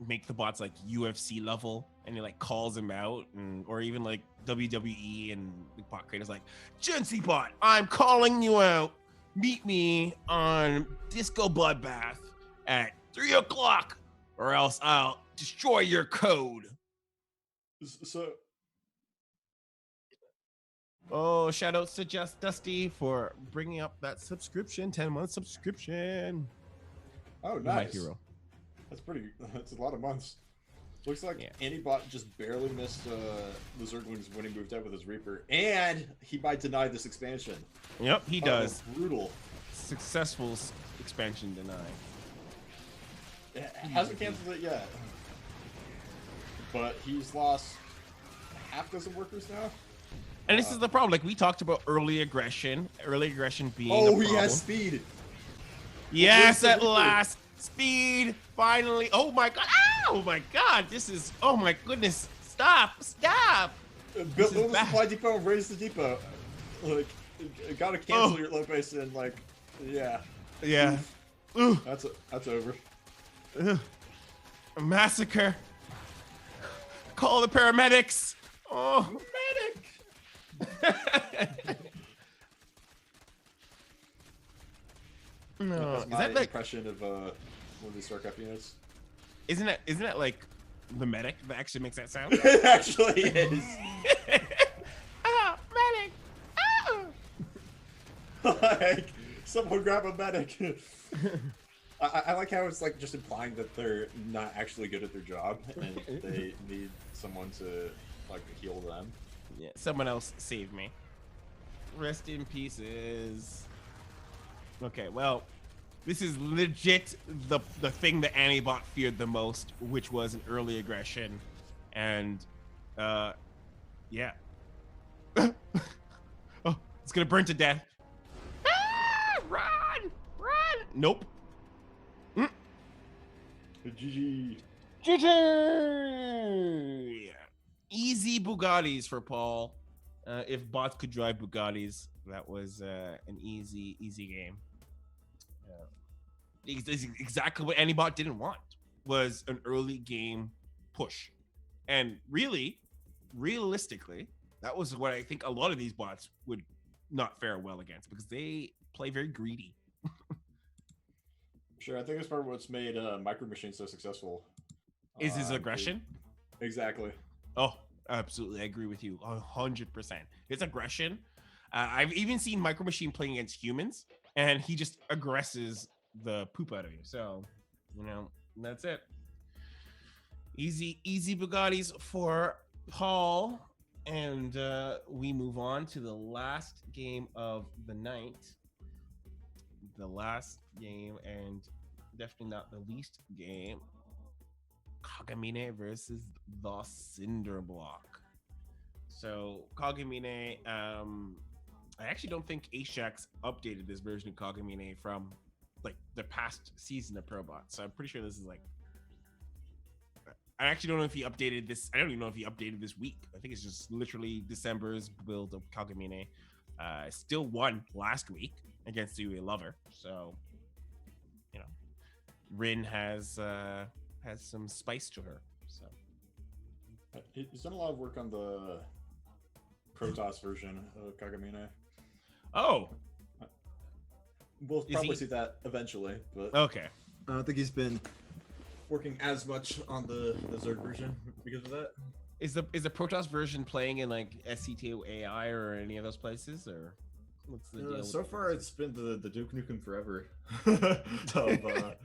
make the bots like UFC level, and he like calls him out, or even like WWE and the bot creators like, Gency bot, I'm calling you out. Meet me on Disco Bloodbath at 3 o'clock, or else I'll destroy your code. So, oh, shout outs to Just Dusty for bringing up that subscription, 10-month subscription. Oh, nice. My hero. That's a lot of months. Looks like Antibot just barely missed the Zerglings when he moved out with his Reaper, and he might deny this expansion. Yep, he does. Brutal. Successful expansion denied. Hasn't canceled it yet, but he's lost half dozen workers now. And this is the problem. Like we talked about early aggression being. Oh, a problem. He has speed. Yes, at last, speed finally. Oh my god! Oh my god! This is. Oh my goodness! Stop! Build the supply depot and raise the depot. Like, gotta cancel your low base and like, yeah. Ooh. That's over. A massacre. Call the paramedics. Oh, medic. No, That's is my that like impression of one of these StarCraft units? Isn't that like the medic that actually makes that sound? It actually is. Oh, medic. Oh. Like, someone grab a medic. I like how it's like just implying that they're not actually good at their job and they need someone to like heal them. Yeah, someone else save me. Rest in pieces. Okay, well, this is legit the thing that Antibot feared the most, which was an early aggression, and yeah. Oh, it's gonna burn to death. Ah, run! Nope. GG. GG. Easy Bugattis for Paul. If bots could drive Bugattis, that was an easy game. Exactly what Antibot didn't want was an early game push, and realistically, that was what I think a lot of these bots would not fare well against because they play very greedy. Sure, I think that's part of what's made Micro Machine so successful. Is his aggression? Exactly. Oh, absolutely. I agree with you 100%. His aggression. I've even seen Micro Machine playing against humans, and he just aggresses the poop out of you. So, that's it. Easy Bugattis for Paul. And we move on to the last game of the night. The last game, and definitely not the least game. Kagamine versus the Cinderblock. So Kagamine, I actually don't think ESChamp updated this version of Kagamine from like the past season of ProBots. So I'm pretty sure this is like, I actually don't know if he updated this. I don't even know if he updated this week. I think it's just literally December's build of Kagamine. Still won last week against Yui Lover. So, Rin has some spice to her. So he's done a lot of work on the Protoss version of Kagamine. Oh, we'll probably see that eventually, but okay. I don't think he's been working as much on the Zerg version because of that. Is the Protoss version playing in like SC2 AI or any of those places, or what's the deal? So far, it's been the Duke Nukem Forever of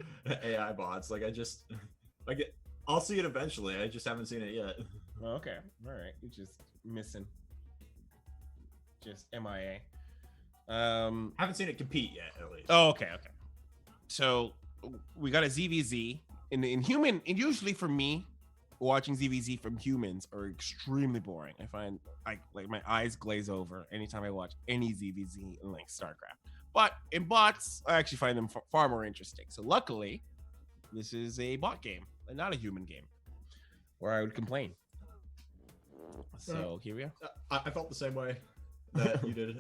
AI bots. I'll see it eventually. I just haven't seen it yet. Oh, okay, all right. You're just missing. Just MIA. Haven't seen it compete yet, at least. Oh, okay. So we got a ZVZ in human, and usually for me, watching ZVZ from humans are extremely boring. I find like my eyes glaze over anytime I watch any ZVZ in like StarCraft. But in bots, I actually find them far more interesting. So luckily, this is a bot game and not a human game, where I would complain. So here we are. I felt the same way that you did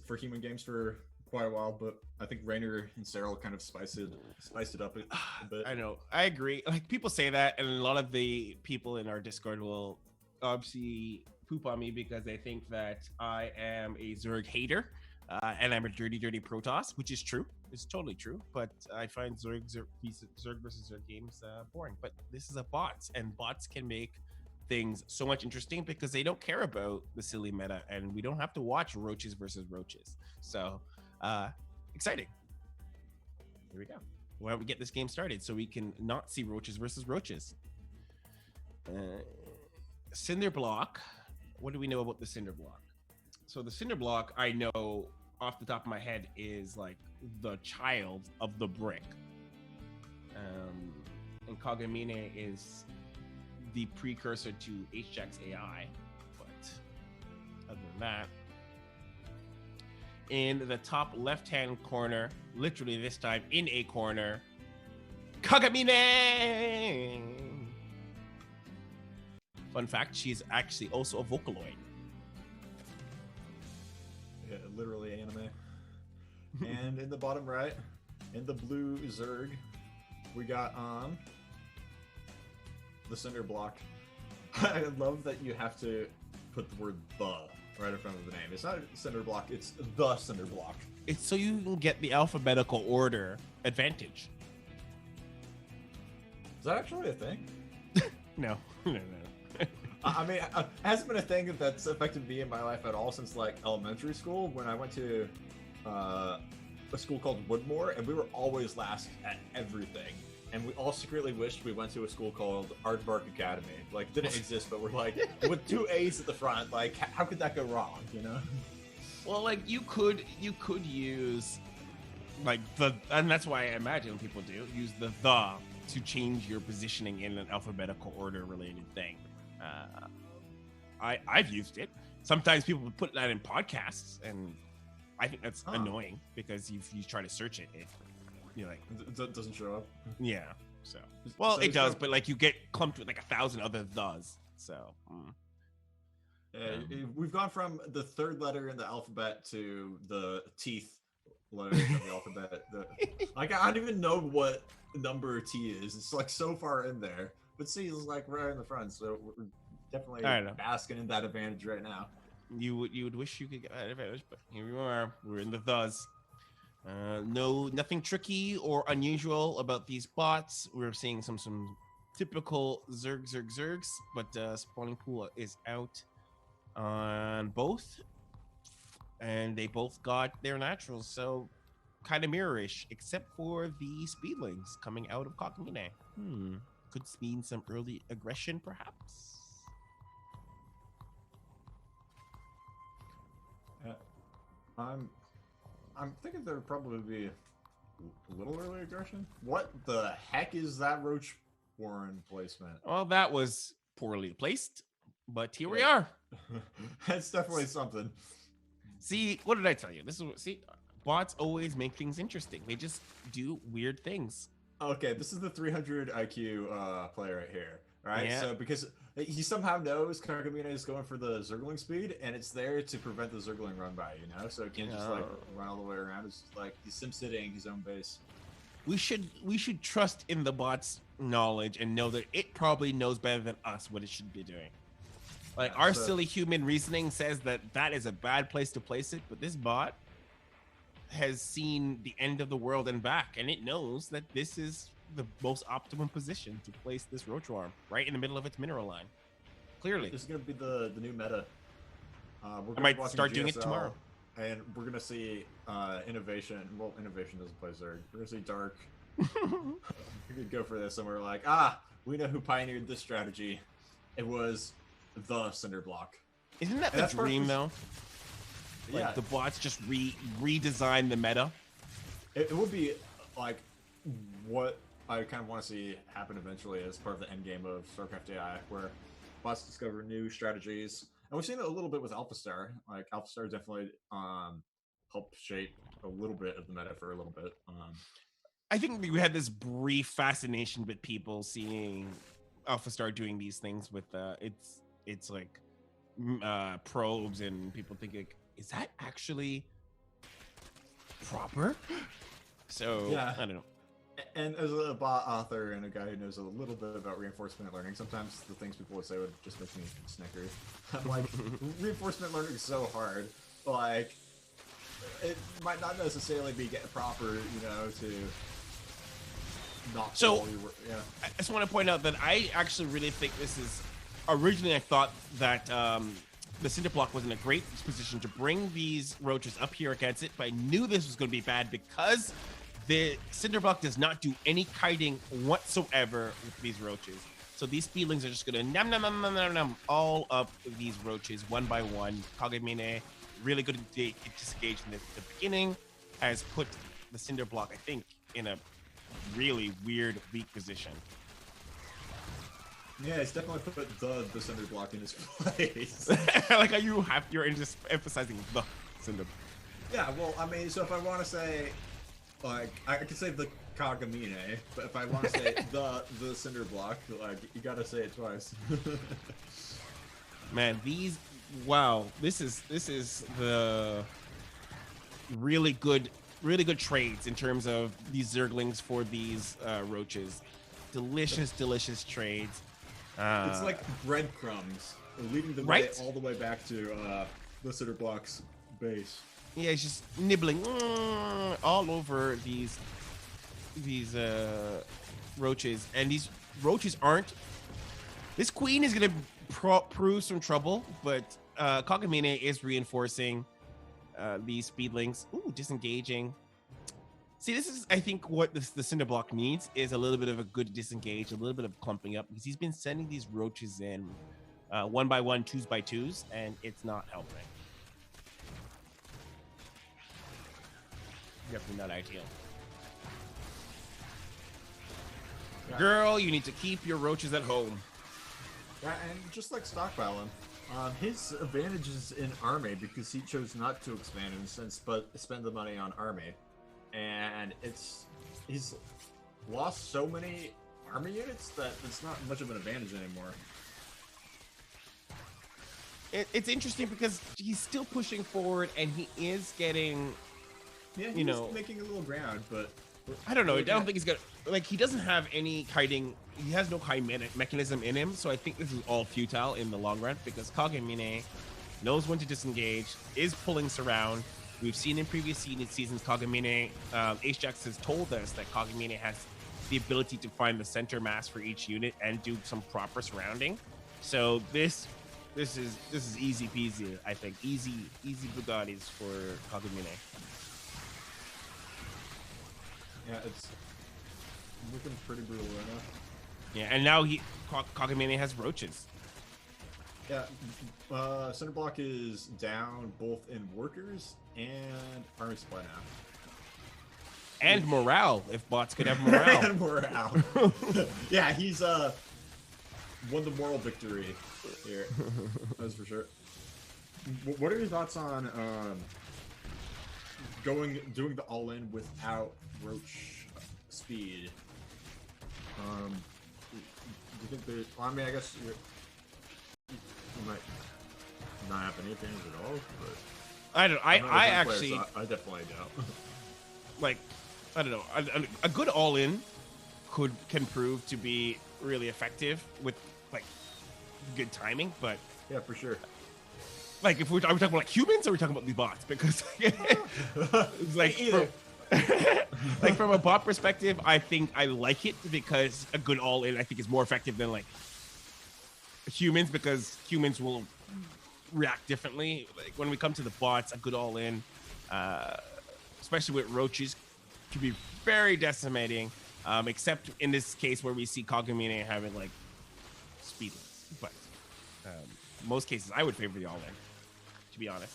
for human games for quite a while, but I think Rainer and Cyril kind of spiced it up a bit. I know. I agree. Like, people say that, and a lot of the people in our Discord will obviously poop on me because they think that I am a Zerg hater, and I'm a dirty Protoss, which is true. It's totally true. But I find Zerg versus Zerg games boring. But this is a bots, and bots can make things so much interesting because they don't care about the silly meta, and we don't have to watch roaches versus roaches. So exciting. Here we go. Why don't we get this game started so we can not see roaches versus roaches? Cinder block. What do we know about the cinder block? So the cinder block, I know off the top of my head, is like the child of the brick. And Kagamine is the precursor to HJack's AI. But other than that, in the top left-hand corner, literally this time in a corner, Kagamine! Fun fact, she's actually also a Vocaloid. Yeah, literally anime. And in the bottom right, in the blue Zerg, we got the cinder block. I love that you have to put the word "the" right in front of the name. It's not cinder block, it's the cinder block. It's so you can get the alphabetical order advantage. Is that actually a thing? No. I mean, it hasn't been a thing that's affected me in my life at all since like elementary school, when I went to a school called Woodmore, and we were always last at everything. And we all secretly wished we went to a school called Aardvark Academy. Like, it didn't exist, but we're like, with 2 A's at the front, like, how could that go wrong, you know? Well, like, you could use, like, and that's why I imagine people do, use the to change your positioning in an alphabetical order related thing. I've used it. Sometimes people put that in podcasts, and I think that's annoying because if you try to search it, you're like, it doesn't show up. Yeah. So, well, it does, but like you get clumped with like 1,000 other thes. So, we've gone from the third letter in the alphabet to the teeth letters of the alphabet. Like, I don't even know what number T is. It's like so far in there, but C is like right in the front. So we're definitely basking in that advantage right now. You would wish you could get that advantage, but here we are. We're in the thes. Nothing tricky or unusual about these bots. We're seeing some typical zergs, but spawning pool is out on both, and they both got their naturals, so kind of mirrorish, except for the speedlings coming out of Kakamine. Could mean some early aggression, perhaps. I'm thinking there would probably be a little early aggression. What the heck is that Roach Warren placement? Well, that was poorly placed, but here we are. That's definitely something. See, what did I tell you? Bots always make things interesting. They just do weird things. Okay, this is the 300 IQ player right here, right? Yeah. So because he somehow knows Kagamine is going for the Zergling speed, and it's there to prevent the Zergling run by, you know? So he can't just like run all the way around. It's just like he's sim-sitting his own base. We should trust in the bot's knowledge and know that it probably knows better than us what it should be doing. Like, our silly human reasoning says that is a bad place to place it, but this bot has seen the end of the world and back, and it knows that this is the most optimum position to place this roach worm right in the middle of its mineral line. Clearly, this is going to be the new meta. I might start doing it tomorrow, and we're going to see innovation. Well, innovation doesn't play Zerg. We're going to see Dark. We could go for this, and we're like, we know who pioneered this strategy. It was the Cinder Block. Isn't that the dream, though? Like, the bots just redesign the meta. It would be like what I kind of want to see happen eventually as part of the end game of StarCraft AI, where bots discover new strategies. And we've seen it a little bit with AlphaStar. Like, AlphaStar definitely helped shape a little bit of the meta for a little bit. I think we had this brief fascination with people seeing AlphaStar doing these things with it's like probes, and people think like, is proper. So Yeah. I don't know. And as a bot author and a guy who knows a little bit about reinforcement learning, sometimes the things people would say would just make me snicker. Like, reinforcement learning is so hard. Like, it might not necessarily be proper, you know, to not. So, yeah. I just want to point out that I actually really think this is. Originally, I thought that the Cinder Block was in a great position to bring these roaches up here against it, but I knew this was going to be bad because the Cinder Block does not do any kiting whatsoever with these roaches. So these speedlings are just going to nom all up these roaches one by one. Kagemine, really good at disengage in the beginning, has put the Cinder Block, I think, in a really weird, weak position. Yeah, it's definitely put the Cinder Block in his place. Like how you're just emphasizing the Cinder. Yeah, well, I mean, so if I want to say, like, I could say the Kagamine, but if I want to say the Cinder Block, like, you gotta say it twice. Man, wow, this is the really good trades in terms of these Zerglings for these roaches. Delicious trades. It's like breadcrumbs, leading the way all the way back to the Cinder Block's base. Yeah, it's just nibbling all over these roaches, and these roaches aren't. This queen is gonna prove some trouble, but Kagamine is reinforcing these speedlings. Ooh, disengaging. See, this is, I think, what the Cinder Block needs is a little bit of a good disengage, a little bit of clumping up, because he's been sending these roaches in one by one, twos by twos, and it's not helping. Definitely not ideal. Yeah. Girl, you need to keep your roaches at home. Yeah, and just like stockpiling, his advantage is in army because he chose not to expand in a sense, but spend the money on army. And he's lost so many army units that it's not much of an advantage anymore. It's interesting because he's still pushing forward and he is getting, he's making a little ground, but I don't know. I don't think he's got, like, he doesn't have any kiting. He has no kite mechanism in him, so I think this is all futile in the long run because Kagemine knows when to disengage, is pulling surround. We've seen in previous seasons, Kagemine, ESChamp has told us that Kagemine has the ability to find the center mass for each unit and do some proper surrounding. So this is easy peasy, I think. Easy Bugattis for Kagemine. Yeah, it's looking pretty brutal right now. Yeah, and now Kagemine has roaches. Yeah, Cinder Block is down both in workers and army supply now. And morale, if bots could have morale. And morale. Yeah, he's won the moral victory here. That's for sure. What are your thoughts on doing the all-in without roach speed? Do you think there's? Well, I mean, I guess you might not have any advantage at all, but I don't. I actually. Players, I definitely don't. Like, I don't know. A good all-in can prove to be really effective with like good timing, but yeah, for sure. Like, are we talking about like humans, or are we talking about these bots? Because it's like either. Like from a bot perspective, I think I like it because a good all-in I think is more effective than like humans, because humans will react differently. Like when we come to the bots, a good all-in, especially with roaches, can be very decimating. Except in this case where we see Kagemine having like speedless, but most cases I would favor the all-in, to be honest.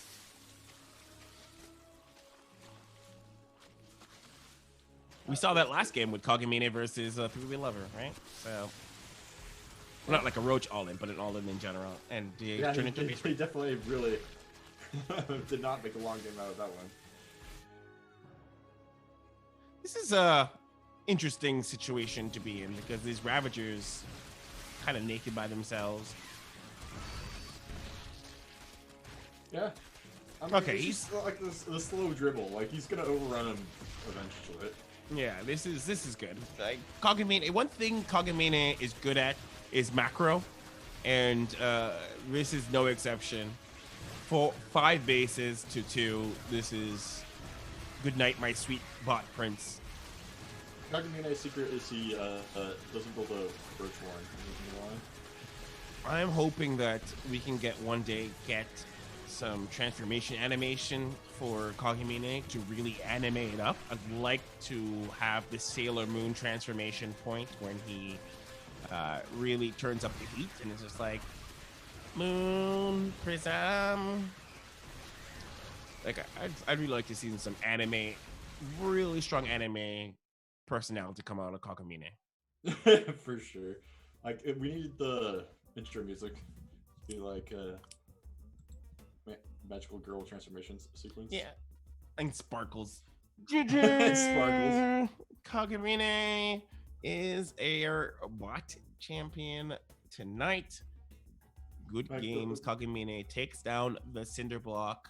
We saw that last game with Kagemine versus 3v Lover, right? So, well, not like a roach all-in, but an all-in in general. And he definitely really did not make a long game out of that one. This is a interesting situation to be in because these Ravagers kind of naked by themselves. Yeah. I mean, Okay, he's just like the slow dribble. Like he's gonna overrun him eventually. Yeah, this is good. Like Kagamine, one thing Kagamine is good at is macro, and this is no exception. For 5 bases to 2, this is good night, my sweet bot prince. Kagamine's secret is he doesn't build a Birch Warren. I'm hoping that we can one day get some transformation animation for Kagamine to really animate it up. I'd like to have the Sailor Moon transformation point when he really turns up the heat and it's just like Moon Prism. Like I'd really like to see some anime, really strong anime personality come out of Kagamine. For sure. Like we need the intro music to be like magical girl transformation sequence. Yeah, and sparkles. Sparkles. Kagamine is a bot champion tonight. Good games. Kagamine takes down the Cinder Block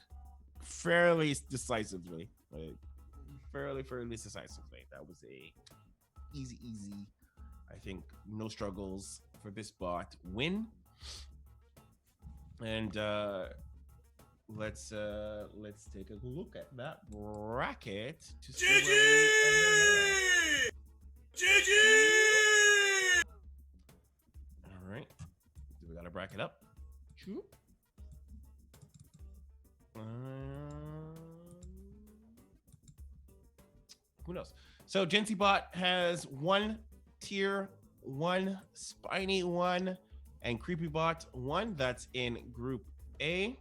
fairly decisively. Like, fairly decisively. That was a easy. I think no struggles for this bot win. And let's take a look at that bracket to see where we end. GG! All right, we gotta bracket up. Who knows? So Gency Bot has 1 tier 1, Spiny 1, and Creepy Bot 1. That's in Group A.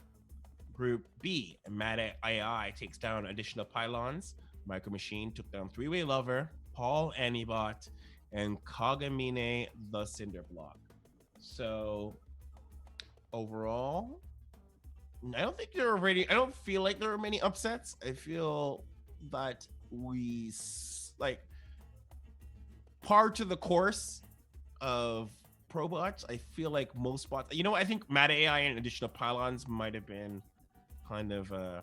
Group B, Mad AI takes down Additional Pylons. Micro Machine took down 3-Way Lover, Paul Anibot, and Kagamine the Cinder Block. So overall, I don't feel like there are many upsets. I feel that we like par to the course of ProBots. I feel like most bots, I think Mad AI and Additional Pylons might have been kind of a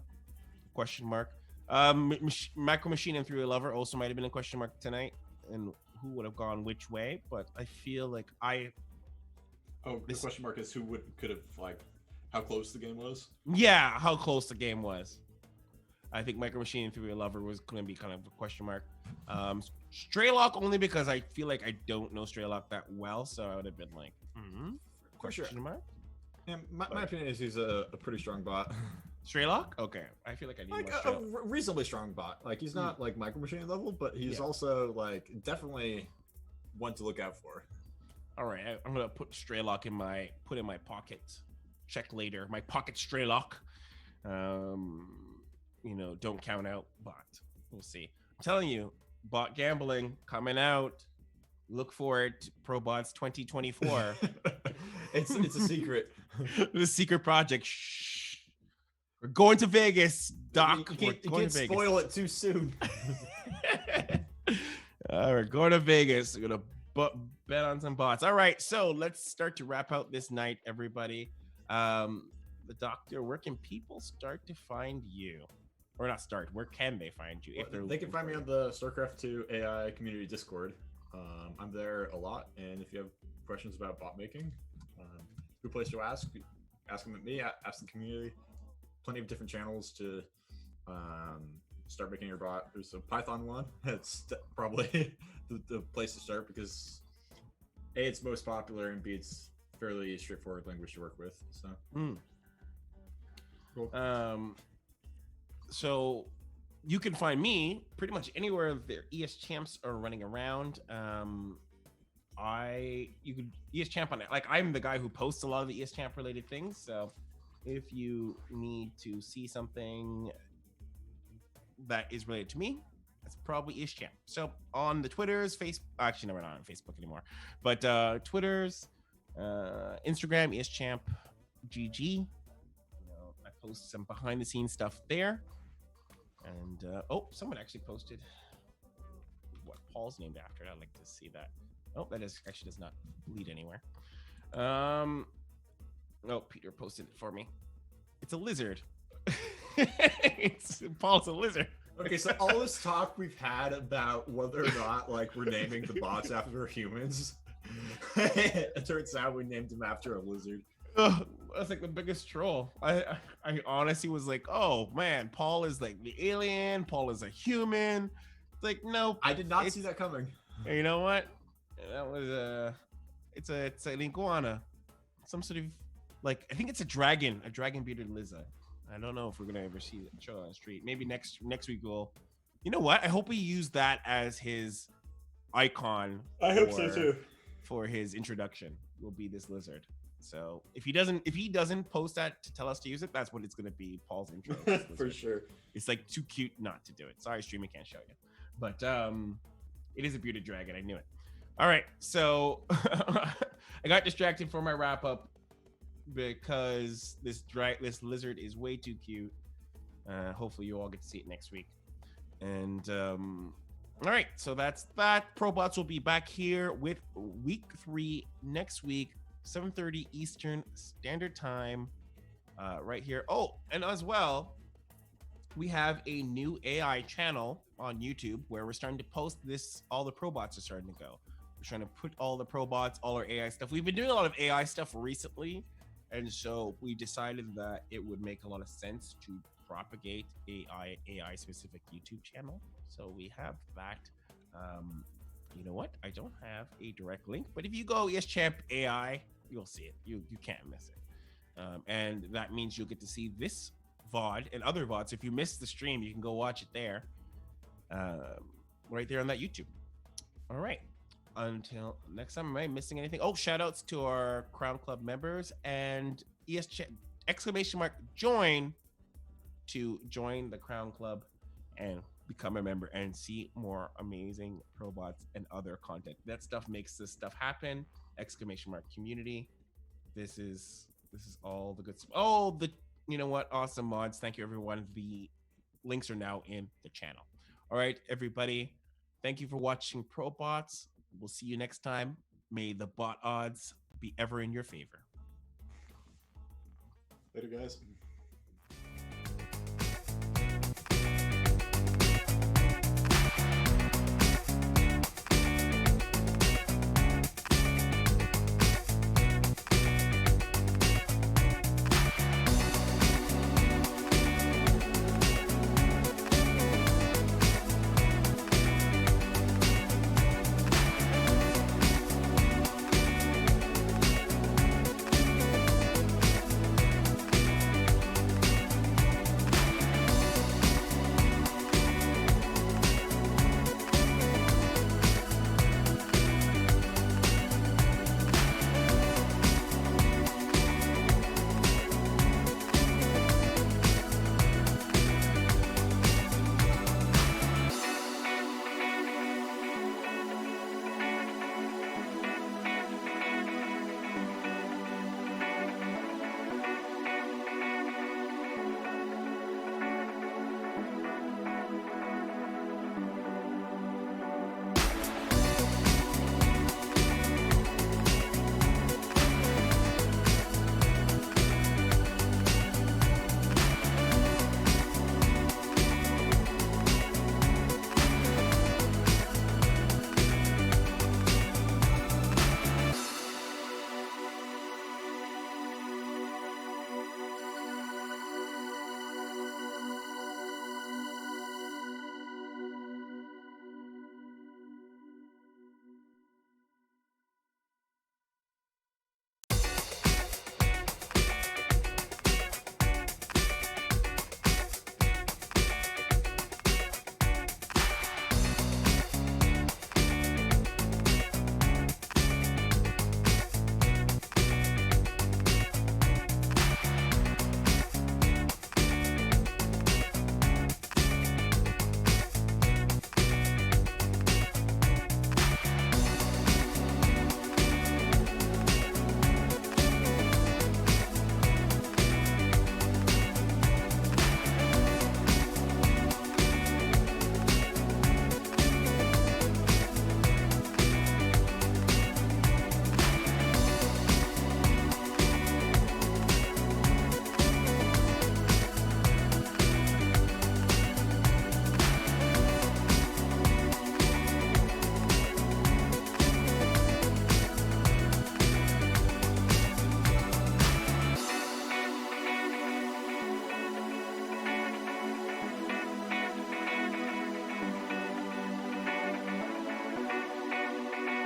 question mark. Macro Machine and 3-Way Lover also might have been a question mark tonight, and who would have gone which way. But I feel like the question mark is who could have, like, how close the game was. Yeah, how close the game was. I think Micro Machine and 3-Way Lover was going to be kind of a question mark. Straylock only because I feel like I don't know Straylock that well, so I would have been like, question mark. Yeah, my opinion is he's a pretty strong bot. Straylock? Okay. I feel like I need like more a reasonably strong bot. Like he's not like Micro Machine level, but he's also like definitely one to look out for. All right, I'm gonna put Straylock in my pocket. Check later. My pocket Straylock. Don't count out bot. We'll see. I'm telling you, bot gambling coming out. Look for it. ProBots 2024. It's a secret. The secret project. Shh. We're going to Vegas, Doc. You can't spoil it too soon. We're going to Vegas. We're gonna bet on some bots. All right, so let's start to wrap out this night, everybody. The Doctor, where can people start to find you? Or not start, where can they find you? They can find me on the StarCraft II AI community Discord. I'm there a lot, and if you have questions about bot making, good place to ask them at me, ask the community. Plenty of different channels to start making your bot. There's a Python one. It's probably the place to start because A, it's most popular, and B, it's fairly straightforward language to work with. So cool. So you can find me pretty much anywhere their ESChamps are running around. You could ESChamp on it. Like I'm the guy who posts a lot of the ESChamp related things. So if you need to see something that is related to me, that's probably ESChamp. So on the Twitters, actually never on Facebook anymore, but Twitters, Instagram, ESChamp GG. I post some behind the scenes stuff there. And someone actually posted what Paul's named after. I'd like to see that. That actually does not lead anywhere. Peter posted it for me. It's a lizard. Paul's a lizard. Okay, so all this talk we've had about whether or not like we're naming the bots after humans, it turns out we named him after a lizard. That's like the biggest troll. I honestly was like, oh man, Paul is like the alien. Paul is a human. It's like, no, I did not see that coming. You know what? That was it's an iguana, some sort of like I think it's a dragon bearded lizard. I don't know if we're gonna ever see that show on the street. Maybe next week we'll. You know what? I hope we use that as his icon. I hope so too. For his introduction, will be this lizard. So if he doesn't post that to tell us to use it, that's what it's gonna be. Paul's intro for sure. It's like too cute not to do it. Sorry, streaming can't show you, but it is a bearded dragon. I knew it. All right, so I got distracted for my wrap up because this lizard is way too cute. Hopefully you all get to see it next week. And all right, so that's that. ProBots will be back here with week 3 next week, 7:30 Eastern Standard Time, right here. Oh, and as well, we have a new AI channel on YouTube where we're starting to post this. All the ProBots are starting to go. We're trying to put all the ProBots, all our AI stuff. We've been doing a lot of AI stuff recently, and so we decided that it would make a lot of sense to propagate AI specific YouTube channel. So we have that. You know what? I don't have a direct link, but if you go ESChamp AI, you'll see it. You can't miss it. And that means you'll get to see this VOD and other VODs. If you missed the stream, you can go watch it there. Right there on that YouTube. All right. Until next time, am I missing anything? Oh, shout outs to our Crown Club members and ESChamp join to join the Crown Club and become a member and see more amazing ProBots and other content. That stuff makes this stuff happen. Community. This is all the good stuff. Oh, you know what? Awesome mods. Thank you, everyone. The links are now in the channel. All right, everybody. Thank you for watching ProBots. We'll see you next time. May the bot odds be ever in your favor. Later, guys.